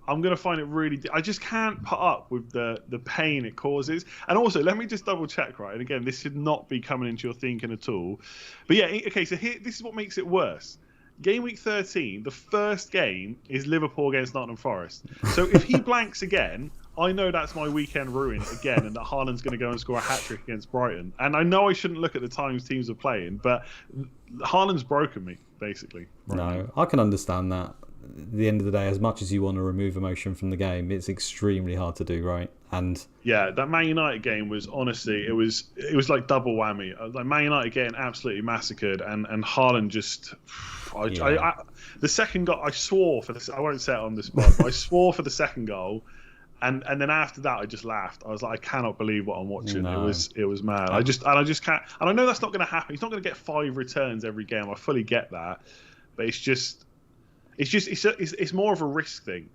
I'm going to find it really... I just can't put up with the pain it causes. And also, let me just double check, right? And again, this should not be coming into your thinking at all. But yeah, okay, so this is what makes it worse. Game week 13, the first game is Liverpool against Nottingham Forest. So if he blanks again, I know that's my weekend ruined again, and that Haaland's going to go and score a hat-trick against Brighton. And I know I shouldn't look at the times teams are playing, but Haaland's broken me, basically. No, I can understand that. At the end of the day, as much as you want to remove emotion from the game, it's extremely hard to do, right? And yeah, that Man United game was honestly, it was like double whammy. Like Man United getting absolutely massacred, and Haaland just, the second goal, I swore for this. I won't say it on the spot, but I swore for the second goal, and then after that, I just laughed. I was like, I cannot believe what I'm watching. No. It was mad. I just can't. And I know that's not going to happen. He's not going to get 5 returns every game. I fully get that, but it's more of a risk thing.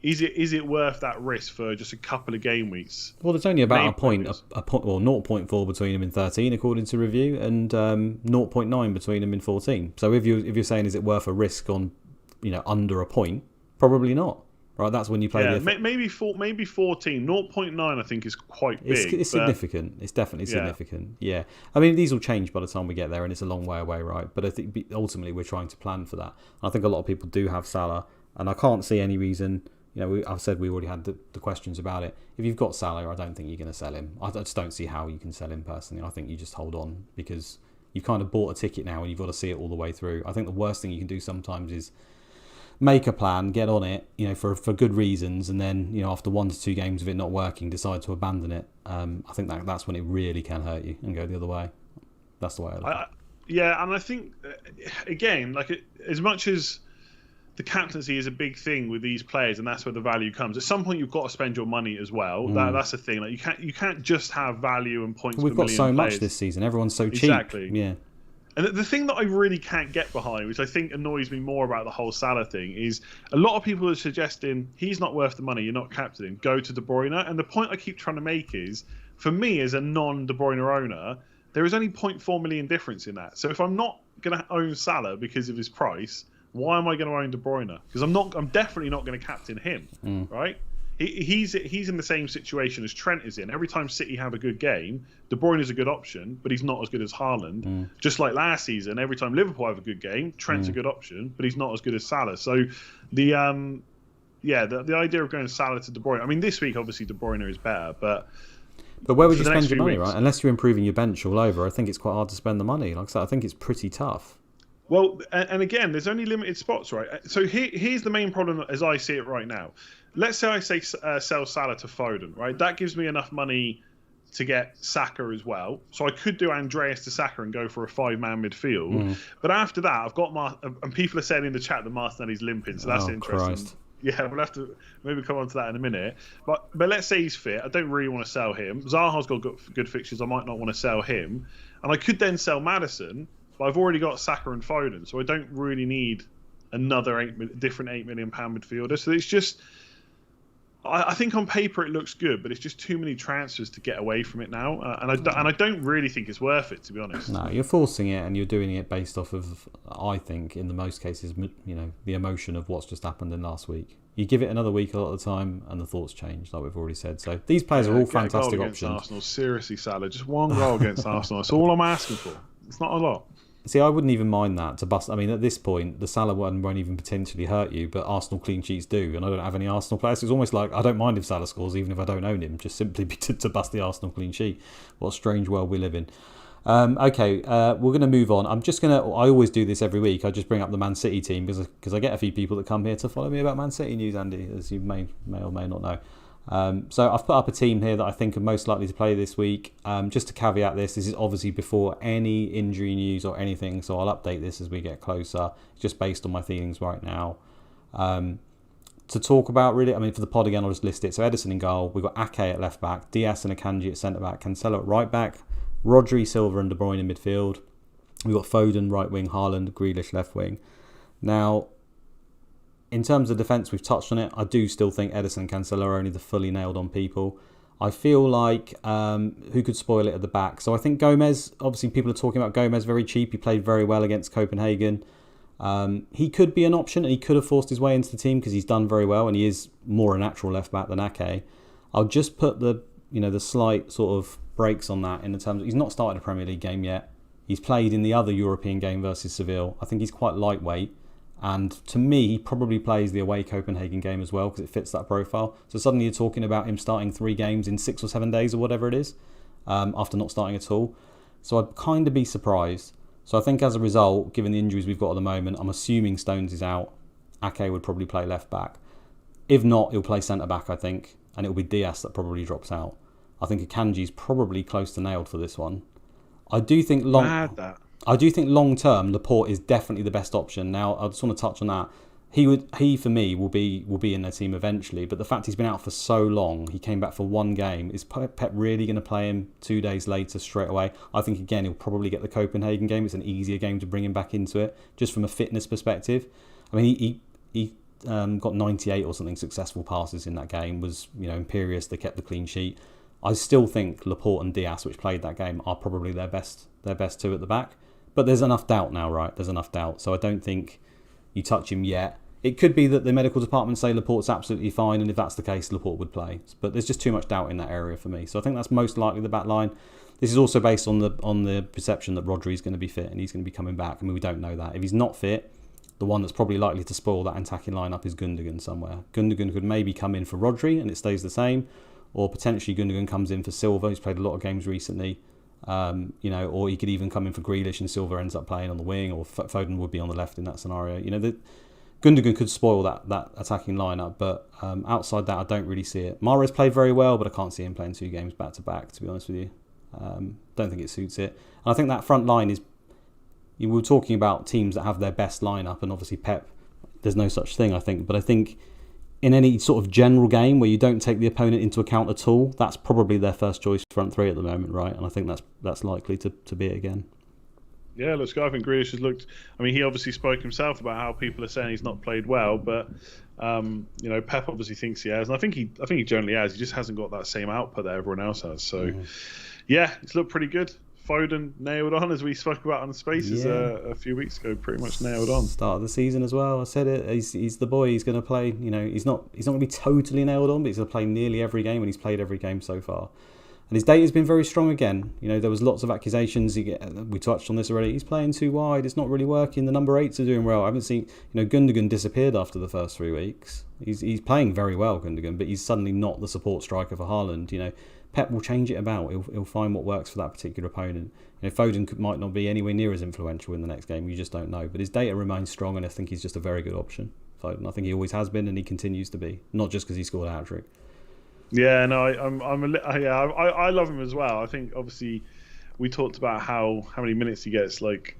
Is it worth that risk for just a couple of game weeks? Well, there's only about a point, well, 0.4 between them in 13 according to review, and 0.9 between them in 14. So if you're saying is it worth a risk on, under a point, probably not. Right, that's when you play. Yeah, maybe 14. 0.9 I think is quite big. It's significant. It's definitely significant. Yeah, I mean these will change by the time we get there, and it's a long way away, right? But I think ultimately we're trying to plan for that. I think a lot of people do have Salah, and I can't see any reason. I've said we already had the questions about it. If you've got Salah, I don't think you're going to sell him. I just don't see how you can sell him personally. I think you just hold on because you've kind of bought a ticket now, and you've got to see it all the way through. I think the worst thing you can do sometimes is make a plan, get on it, for good reasons, and then after 1 to 2 games of it not working, decide to abandon it. I think that's when it really can hurt you and go the other way. That's the way I look at it. Yeah, and I think again, as much as the captaincy is a big thing with these players, and that's where the value comes. At some point, you've got to spend your money as well. That's the thing. You can't just have value and points. We've got so much this season. Everyone's so cheap. Exactly. Yeah. And the thing that I really can't get behind, which I think annoys me more about the whole Salah thing, is a lot of people are suggesting he's not worth the money, you're not captaining, go to De Bruyne. And the point I keep trying to make is, for me as a non-De Bruyne owner, there is only 0.4 million difference in that. So if I'm not going to own Salah because of his price, why am I going to own De Bruyne? Because I'm definitely not going to captain him, right? he's in the same situation as Trent is in. Every time City have a good game, De Bruyne is a good option, but he's not as good as Haaland. Just like last season, every time Liverpool have a good game, Trent's a good option, but he's not as good as Salah. So the idea of going Salah to De Bruyne. I mean, this week obviously De Bruyne is better, but where would you spend your money, right? Unless you're improving your bench all over, I think it's quite hard to spend the money. Like I said, I think it's pretty tough. Well, and again, there's only limited spots, right? So here's the main problem as I see it right now. Let's say I sell Salah to Foden, right? That gives me enough money to get Saka as well. So I could do Andreas to Saka and go for a 5-man midfield. But after that, I've got and people are saying in the chat that Martinelli's limping, so that's interesting. Christ. Yeah, we'll have to maybe come on to that in a minute. But let's say he's fit. I don't really want to sell him. Zaha's got good fixtures. I might not want to sell him. And I could then sell Maddison. But I've already got Saka and Foden, so I don't really need another different £8 million midfielder. So it's just, I think on paper it looks good, but it's just too many transfers to get away from it now, and I don't really think it's worth it, to be honest. No, you're forcing it, and you're doing it based off of, I think, in the most cases, the emotion of what's just happened in last week. You give it another week a lot of the time, and the thoughts change, like we've already said. So these players are all fantastic options. Arsenal, seriously, Salah, just one goal against Arsenal. That's all I'm asking for. It's not a lot. See, I wouldn't even mind that to bust. I mean, at this point, the Salah one won't even potentially hurt you, but Arsenal clean sheets do, and I don't have any Arsenal players. So it's almost like I don't mind if Salah scores, even if I don't own him, just simply to bust the Arsenal clean sheet. What a strange world we live in. Okay, we're going to move on. I always do this every week. I just bring up the Man City team because I get a few people that come here to follow me about Man City news, Andy, as you may or may not know. So I've put up a team here that I think are most likely to play this week. Just to caveat this is obviously before any injury news or anything, so I'll update this as we get closer, just based on my feelings right now. To talk about really, I mean, for the pod again, I'll just list it. So Ederson in goal, we've got Ake at left back, Diaz and Akanji at centre back, Cancelo at right back, Rodri, Silva and De Bruyne in midfield. We've got Foden right wing, Haaland, Grealish left wing. Now, in terms of defence, we've touched on it. I do still think Ederson and Cancelo are only the fully nailed on people. I feel like who could spoil it at the back? So I think Gomez, obviously people are talking about Gomez very cheap. He played very well against Copenhagen. He could be an option and he could have forced his way into the team because he's done very well and he is more a natural left back than Ake. I'll just put the slight sort of brakes on that in the terms of he's not started a Premier League game yet. He's played in the other European game versus Seville. I think he's quite lightweight. And to me, he probably plays the away Copenhagen game as well because it fits that profile. So suddenly you're talking about him starting 3 games in 6 or 7 days or whatever it is, after not starting at all. So I'd kind of be surprised. So I think as a result, given the injuries we've got at the moment, I'm assuming Stones is out. Ake would probably play left back. If not, he'll play centre back, I think. And it'll be Diaz that probably drops out. I think Akanji's probably close to nailed for this one. I do think long term, Laporte is definitely the best option. Now, I just want to touch on that. He for me will be in their team eventually. But the fact he's been out for so long, he came back for 1 game. Is Pep really going to play him 2 days later straight away? I think again he'll probably get the Copenhagen game. It's an easier game to bring him back into it, just from a fitness perspective. I mean, he got 98 or something successful passes in that game. Was imperious. They kept the clean sheet. I still think Laporte and Diaz, which played that game, are probably their best 2 at the back. But there's enough doubt now, right? There's enough doubt. So I don't think you touch him yet. It could be that the medical department say Laporte's absolutely fine, and if that's the case, Laporte would play. But there's just too much doubt in that area for me. So I think that's most likely the back line. This is also based on the perception that Rodri's going to be fit and he's going to be coming back. I mean, we don't know that. If he's not fit, the one that's probably likely to spoil that attacking lineup is Gundogan somewhere. Gundogan could maybe come in for Rodri and it stays the same, or potentially Gundogan comes in for Silva, who's played a lot of games recently. Or he could even come in for Grealish and Silva ends up playing on the wing, or Foden would be on the left in that scenario. Gundogan could spoil that attacking lineup, but outside that, I don't really see it. Mahrez played very well, but I can't see him playing 2 games back to back, to be honest with you. Don't think it suits it. And I think that front line is, we were talking about teams that have their best lineup, and obviously Pep, there's no such thing, I think. But I think in any sort of general game where you don't take the opponent into account at all, that's probably their first choice front 3 at the moment, right? And I think that's likely to be it again. Yeah, let's go. I think Grealish has looked. I mean, he obviously spoke himself about how people are saying he's not played well, but Pep obviously thinks he has, and I think he generally has. He just hasn't got that same output that everyone else has. So, yeah, it's looked pretty good. Foden nailed on, as we spoke about on Spaces a few weeks ago. Pretty much nailed on. Start of the season as well. I said it. He's the boy. He's going to play. He's not going to be totally nailed on, but he's going to play nearly every game, and he's played every game so far. And his data's been very strong again. There was lots of accusations. We touched on this already. He's playing too wide. It's not really working. The number 8s are doing well. I haven't seen. Gundogan disappeared after the first 3 weeks. He's playing very well, Gundogan, but he's suddenly not the support striker for Haaland. Pep will change it about. He'll find what works for that particular opponent. Foden might not be anywhere near as influential in the next game. You just don't know. But his data remains strong, and I think he's just a very good option. Foden. I think he always has been, and he continues to be. Not just because he scored a hat-trick. Yeah, no, I love him as well. I think obviously we talked about how many minutes he gets. Like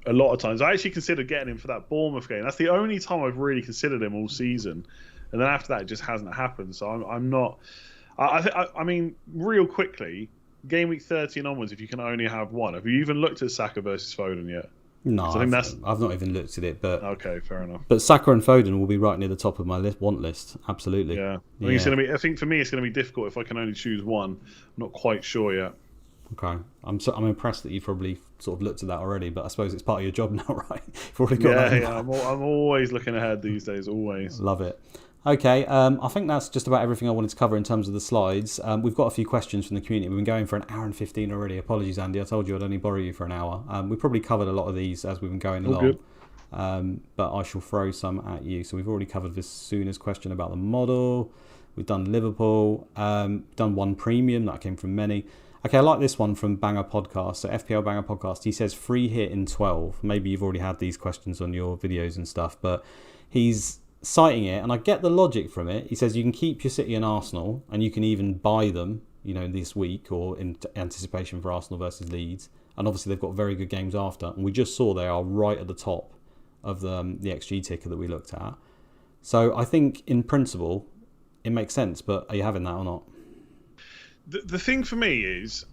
a lot of times, I actually considered getting him for that Bournemouth game. That's the only time I've really considered him all season, and then after that, it just hasn't happened. So I'm not. I mean, real quickly, game week 13 onwards, if you can only have one, have you even looked at Saka versus Foden yet? No, I've not even looked at it, but okay, fair enough. But Saka and Foden will be right near the top of my want list. Absolutely. Yeah, I think for me it's going to be difficult if I can only choose one. I'm not quite sure yet. Okay, I'm impressed that you've probably sort of looked at that already, but I suppose it's part of your job now, right? You've already got that. Yeah. I'm always looking ahead these days. Always love it. Okay, I think that's just about everything I wanted to cover in terms of the slides. We've got a few questions from the community. We've been going for an hour and 15 already. Apologies, Andy. I told you I'd only borrow you for an hour. We probably covered a lot of these as we've been going along. But I shall throw some at you. So we've already covered this Sooners question about the model. We've done Liverpool. Done one premium. That came from many. Okay, I like this one from Banger Podcast. So FPL Banger Podcast. He says free hit in 12. Maybe you've already had these questions on your videos and stuff. But he's citing it, and I get the logic from it. He says you can keep your City and Arsenal, and you can even buy them, this week or in anticipation for Arsenal versus Leeds. And obviously they've got very good games after, and we just saw they are right at the top of the XG ticker that we looked at. So I think in principle it makes sense, but are you having that or not? The thing for me is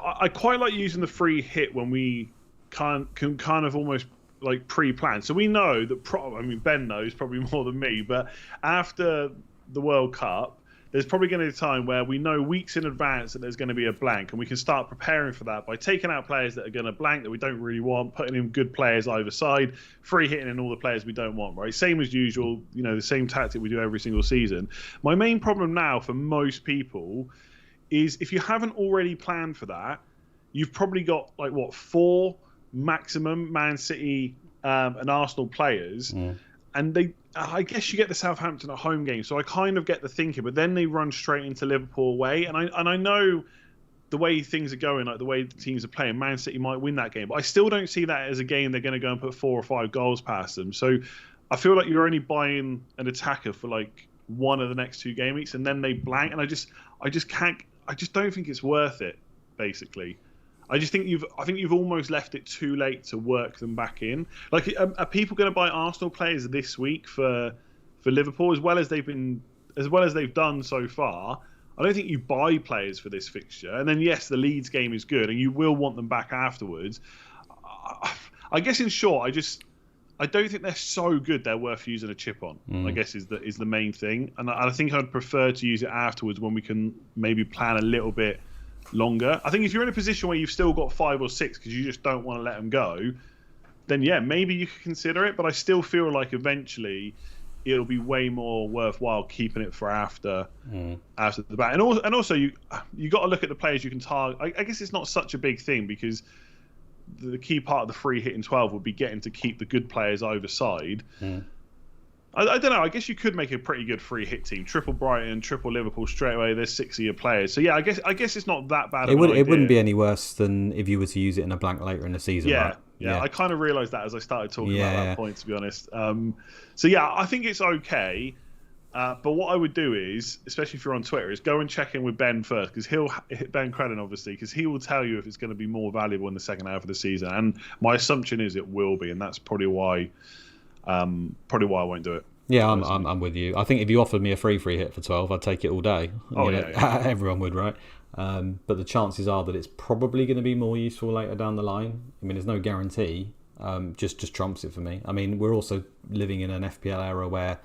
I quite like using the free hit when we can kind of almost like pre-planned. So we know that Ben knows probably more than me, but after the World Cup, there's probably going to be a time where we know weeks in advance that there's going to be a blank, and we can start preparing for that by taking out players that are going to blank that we don't really want, putting in good players either side, free hitting in all the players we don't want, right? Same as usual, the same tactic we do every single season. My main problem now for most people is if you haven't already planned for that, you've probably got 4 maximum Man City and Arsenal players, and I guess you get the Southampton at home game, so I kind of get the thinking, but then they run straight into Liverpool away, and I know the way things are going, like the way the teams are playing, Man City might win that game, but I still don't see that as a game they're going to go and put 4 or 5 goals past them. So I feel like you're only buying an attacker for one of the next 2 game weeks, and then they blank, and I just don't think it's worth it, basically. I think you've almost left it too late to work them back in. Are people going to buy Arsenal players this week for Liverpool as well as they've done so far? I don't think you buy players for this fixture. And then yes, the Leeds game is good, and you will want them back afterwards. I guess in short, I don't think they're so good they're worth using a chip on. I guess is the main thing, and I think I'd prefer to use it afterwards when we can maybe plan a little bit longer. I think if you're in a position where you've still got 5 or 6 because you just don't want to let them go, then yeah, maybe you could consider it. But I still feel like eventually it'll be way more worthwhile keeping it for after the back. And also you got to look at the players you can target. I guess it's not such a big thing because the key part of the free hit in 12 would be getting to keep the good players over side. I don't know. I guess you could make a pretty good free hit team. Triple Brighton, triple Liverpool straight away. There's 6 of your players. So yeah, I guess it's not that bad. It wouldn't be any worse than if you were to use it in a blank later in the season. Yeah, right? Yeah. I kind of realised that as I started talking about that point, to be honest. So yeah, I think it's okay. But what I would do is, especially if you're on Twitter, is go and check in with Ben first, because Ben Credden obviously, because he will tell you if it's going to be more valuable in the second half of the season. And my assumption is it will be, and that's probably why I won't do it. Yeah, I'm with you. I think if you offered me a free hit for 12, I'd take it all day. Yeah. Everyone would, right? But the chances are that it's probably going to be more useful later down the line. I mean, there's no guarantee. Just trumps it for me. I mean, we're also living in an FPL era where,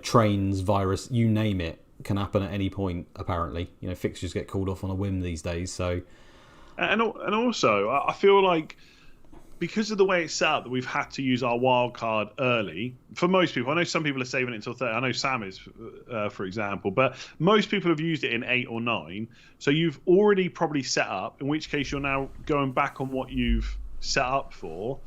trains, virus, you name it, can happen at any point, apparently. Fixtures get called off on a whim these days. So And also, I feel like because of the way it's set up, that we've had to use our wild card early. For most people, I know some people are saving it until 30. I know Sam is, for example, but most people have used it in 8 or 9. So you've already probably set up, in which case you're now going back on what you've set up for.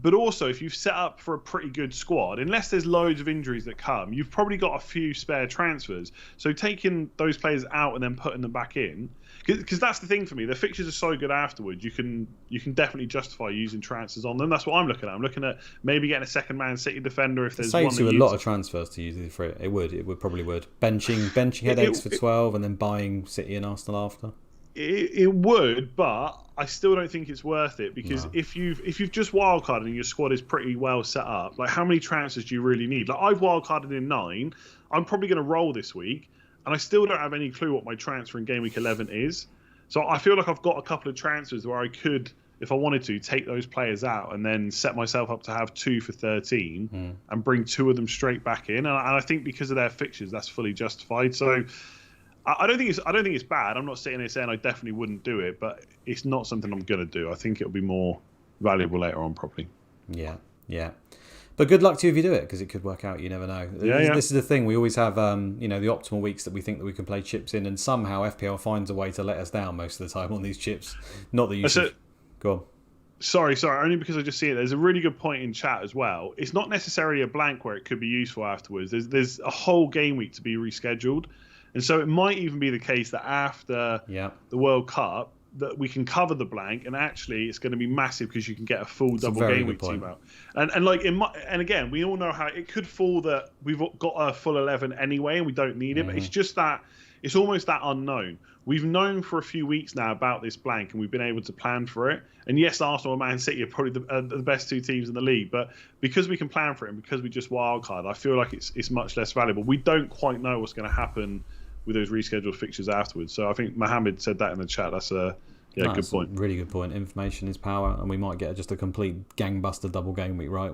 But also, if you've set up for a pretty good squad, unless there's loads of injuries that come, you've probably got a few spare transfers. So taking those players out and then putting them back in, because that's the thing for me. The fixtures are so good afterwards. You can definitely justify using transfers on them. That's what I'm looking at. I'm looking at maybe getting a second Man City defender if there's one. It saves you a lot of transfers to use it for it. It would probably would benching headaches for 12 and then buying City and Arsenal after. It would, but I still don't think it's worth it because if you've just wildcarded and your squad is pretty well set up, like how many transfers do you really need? Like I've wildcarded in 9. I'm probably going to roll this week, and I still don't have any clue what my transfer in game week 11 is. So I feel like I've got a couple of transfers where I could, if I wanted to, take those players out and then set myself up to have 2 for 13 and bring 2 of them straight back in. And I think because of their fixtures, that's fully justified. So. I don't think it's bad. I'm not sitting here saying I definitely wouldn't do it, but it's not something I'm going to do. I think it'll be more valuable later on, probably. Yeah. But good luck to you if you do it, because it could work out. You never know. This is the thing. We always have, the optimal weeks that we think that we can play chips in, and somehow FPL finds a way to let us down most of the time on these chips. Not that you should. Go on. Sorry. Only because I just see it. There's a really good point in chat as well. It's not necessarily a blank where it could be useful afterwards. There's a whole game week to be rescheduled. And so it might even be the case that after the World Cup that we can cover the blank, and actually it's going to be massive because you can get a full double game week team out. And again, we all know how it could fall that we've got a full 11 anyway and we don't need it. But it's just that it's almost that unknown. We've known for a few weeks now about this blank, and we've been able to plan for it. And yes, Arsenal and Man City are probably the best 2 teams in the league, but because we can plan for it and because we just wildcard, I feel like it's much less valuable. We don't quite know what's going to happen with those rescheduled fixtures afterwards. So I think Mohammed said that in the chat. That's a good point. Really good point. Information is power, and we might get just a complete gangbuster double game week, right?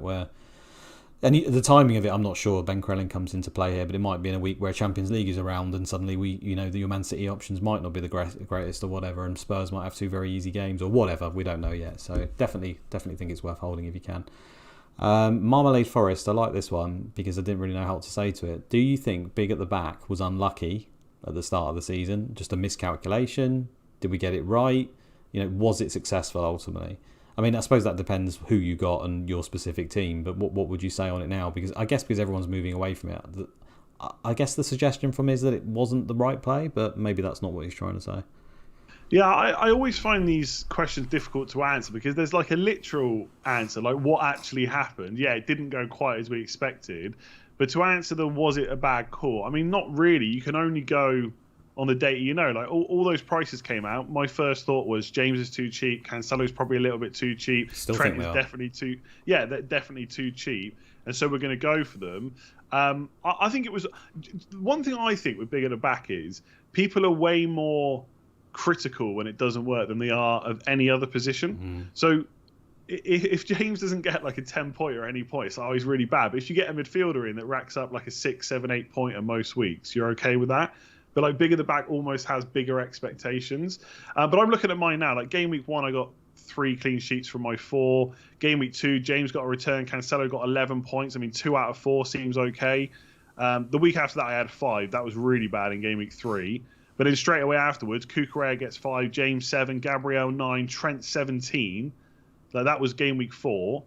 And the timing of it, I'm not sure. Ben Crellin comes into play here, but it might be in a week where Champions League is around, and suddenly your Man City options might not be the greatest or whatever, and Spurs might have 2 very easy games or whatever. We don't know yet. So definitely think it's worth holding if you can. Marmalade Forest, I like this one because I didn't really know how to say to it. Do you think Big at the back was unlucky at the start of the season? Just a miscalculation? Did we get it right? Was it successful ultimately? I mean, I suppose that depends who you got and your specific team, but what would you say on it now? Because everyone's moving away from it, I guess the suggestion from him is that it wasn't the right play, but maybe that's not what he's trying to say. Yeah, I always find these questions difficult to answer because there's like a literal answer, like what actually happened. Yeah, it didn't go quite as we expected. But to answer was it a bad call? I mean, not really. You can only go on the data Like all those prices came out. My first thought was James is too cheap. Cancelo's probably a little bit too cheap. Trent is definitely too. Yeah, they're definitely too cheap. And so we're going to go for them. I think it was one thing I think with Big at the back is people are way more critical when it doesn't work than they are of any other position. So if James doesn't get like a 10-pointer at any point, it's always really bad. But if you get a midfielder in that racks up like a 6, 7, 8-pointer most weeks, you're okay with that. But like Big at the back almost has bigger expectations. But I'm looking at mine now. Like game week 1, I got 3 clean sheets from my 4. Game week 2, James got a return. Cancelo got 11 points. I mean, 2 out of 4 seems okay. The week after that, I had 5. That was really bad in game week 3. But then straight away afterwards, Cucurella gets 5, James 7, Gabriel 9, Trent 17. So that was game week 4.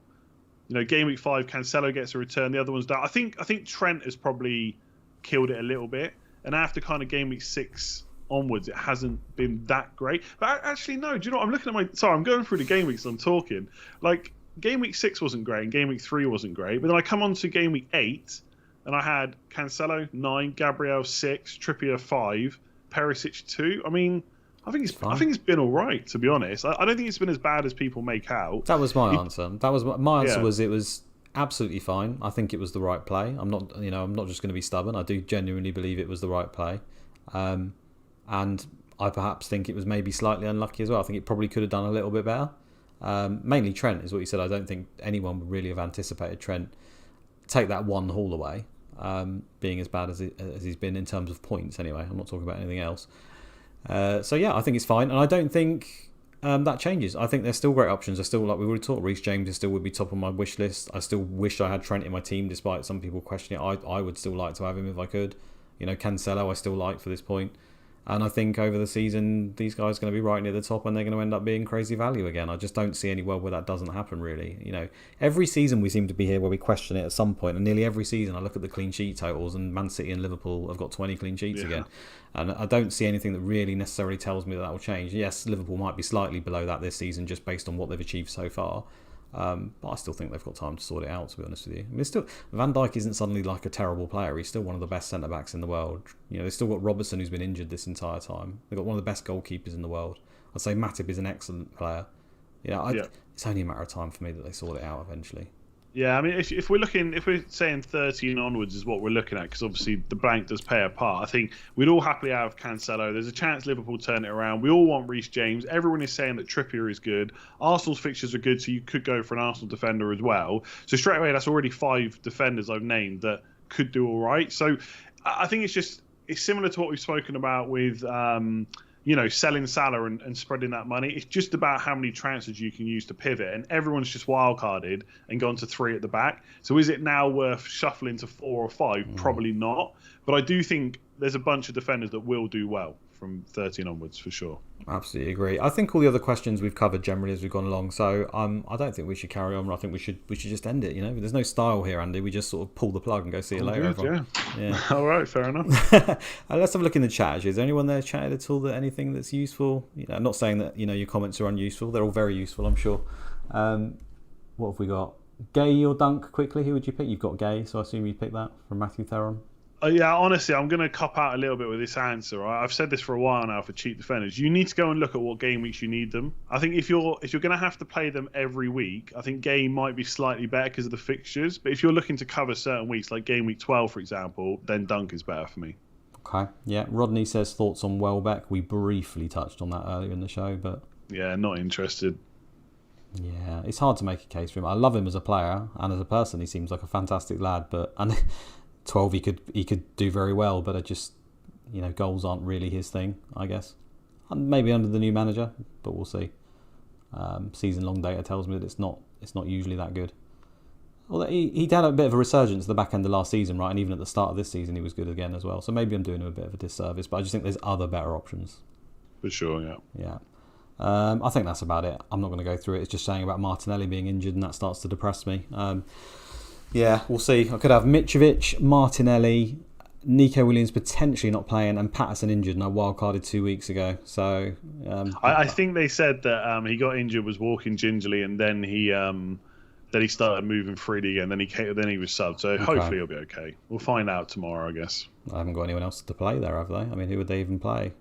Game week 5, Cancelo gets a return. The other one's down. I think Trent has probably killed it a little bit. And after kind of game week 6 onwards, it hasn't been that great. But actually, no. Do you know what? I'm looking at I'm going through the game weeks I'm talking. Like, game week 6 wasn't great and game week 3 wasn't great. But then I come on to game week 8 and I had Cancelo 9, Gabriel 6, Trippier 5, Perisic 2. I mean, I think it's been all right, to be honest. I don't think it's been as bad as people make out. That was my answer. My answer was it was absolutely fine. I think it was the right play. I'm not just going to be stubborn. I do genuinely believe it was the right play, and I perhaps think it was maybe slightly unlucky as well. I think it probably could have done a little bit better. Mainly Trent is what you said. I don't think anyone would really have anticipated Trent take that one haul away, being as bad as he's been in terms of points. Anyway, I'm not talking about anything else. So yeah, I think it's fine, and I don't think that changes. I think there's still great options. I still, like we already talked, Reece James still would be top of my wish list. I still wish I had Trent in my team, despite some people questioning it. I would still like to have him if I could. Cancelo I still like for this point. And I think over the season, these guys are going to be right near the top and they're going to end up being crazy value again. I just don't see any world where that doesn't happen, really. Every season we seem to be here where we question it at some point. And nearly every season I look at the clean sheet totals and Man City and Liverpool have got 20 clean sheets again. And I don't see anything that really necessarily tells me that will change. Yes, Liverpool might be slightly below that this season just based on what they've achieved so far. But I still think they've got time to sort it out, to be honest with you. I mean, Van Dijk isn't suddenly like a terrible player. He's still one of the best centre-backs in the world. They've still got Robertson, who's been injured this entire time. They've got one of the best goalkeepers in the world. I'd say Matip is an excellent player. It's only a matter of time for me that they sort it out eventually. Yeah, I mean, if we're saying 13 onwards is what we're looking at, because obviously the blank does play a part. I think we'd all happily have Cancelo. There's a chance Liverpool turn it around. We all want Reece James. Everyone is saying that Trippier is good. Arsenal's fixtures are good, so you could go for an Arsenal defender as well. So straight away, that's already 5 defenders I've named that could do all right. So I think it's similar to what we've spoken about with selling Salah and spreading that money. It's just about how many transfers you can use to pivot. And everyone's just wildcarded and gone to 3 at the back. So is it now worth shuffling to 4 or 5? Probably not. But I do think there's a bunch of defenders that will do well from 13 onwards for sure. Absolutely agree. I think all the other questions we've covered generally as we've gone along. So I don't think we should carry on. I think we should just end it. There's no style here, Andy. We just sort of pull the plug and go see you later. Good, yeah. All right, fair enough. Let's have a look in the chat. Is there anyone there chatted at all that anything that's useful? I'm not saying that your comments are unuseful. They're all very useful, I'm sure. What have we got? Gay or Dunk quickly? Who would you pick? You've got Gay, so I assume you pick that from Matthew Theron. Yeah, honestly, I'm going to cop out a little bit with this answer. Right? I've said this for a while now for cheap defenders. You need to go and look at what game weeks you need them. I think if you're going to have to play them every week, I think game might be slightly better because of the fixtures. But if you're looking to cover certain weeks, like game week 12, for example, then Dunk is better for me. Okay, yeah. Rodney says thoughts on Welbeck. We briefly touched on that earlier in the show, but yeah, not interested. Yeah, it's hard to make a case for him. I love him as a player and as a person. He seems like a fantastic lad, but 12 he could do very well, but I just goals aren't really his thing, I guess. And maybe under the new manager, but we'll see. Season long data tells me that it's not usually that good. Well, he had a bit of a resurgence at the back end of last season, right? And even at the start of this season, he was good again as well. So maybe I'm doing him a bit of a disservice, but I just think there's other better options. For sure, yeah. Yeah. I think that's about it. I'm not going to go through it. It's just saying about Martinelli being injured, and that starts to depress me. Yeah, we'll see. I could have Mitrovic, Martinelli, Nico Williams potentially not playing, and Patterson injured, and I wildcarded 2 weeks ago. So I think they said that he got injured, was walking gingerly, and then he started moving freely again. Then he was subbed. So hopefully he'll be okay. We'll find out tomorrow, I guess. I haven't got anyone else to play there, have they? I mean, who would they even play?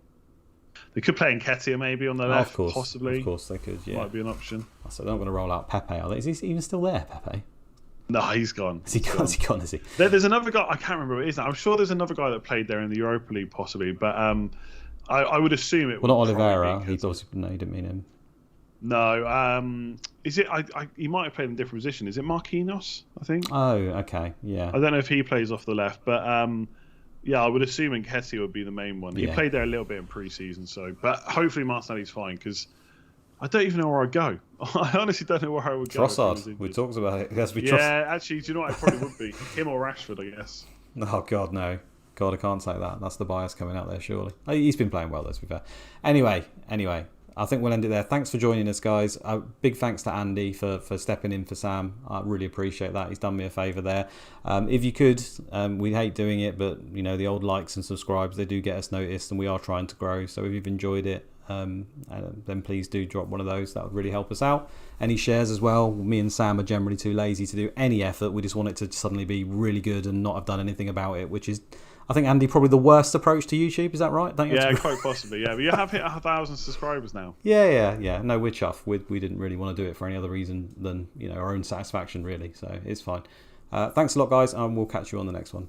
They could play Nketiah maybe on the left, of course, possibly. Of course they could. Yeah, might be an option. So they're not going to roll out Pepe, are they? Is he even still there, Pepe? No, he's gone. Is he gone? Is he? There's another guy, I can't remember who it is now. I'm sure there's another guy that played there in the Europa League, possibly. But I would assume it. Well, not Oliveira. He didn't mean him. No. Is it? He might have played in a different position. Is it Marquinhos? I think. Oh, okay. Yeah. I don't know if he plays off the left, but yeah, I would assume Nketiah would be the main one. He played there a little bit in pre-season, but hopefully Martinelli's fine because I don't even know where I'd go. I honestly don't know where I would go. Trossard. We talked about it. It has to be Trossard. Yeah, actually, do you know what? It probably would be him or Rashford, I guess. Oh God, no. God, I can't say that. That's the bias coming out there, surely. He's been playing well, let's be fair. Anyway, I think we'll end it there. Thanks for joining us, guys. Big thanks to Andy for stepping in for Sam. I really appreciate that. He's done me a favour there. If you could, we hate doing it, but the old likes and subscribes, they do get us noticed, and we are trying to grow. So if you've enjoyed it, then please do drop one of those. That would really help us out. Any shares as well. Me and Sam are generally too lazy to do any effort. We just want it to suddenly be really good and not have done anything about it, which is, I think, Andy, probably the worst approach to YouTube. Is that right? Yeah, quite possibly. Yeah, but you have hit 1,000 subscribers now. Yeah. No, we're chuffed. We didn't really want to do it for any other reason than our own satisfaction, really. So it's fine. Thanks a lot, guys, and we'll catch you on the next one.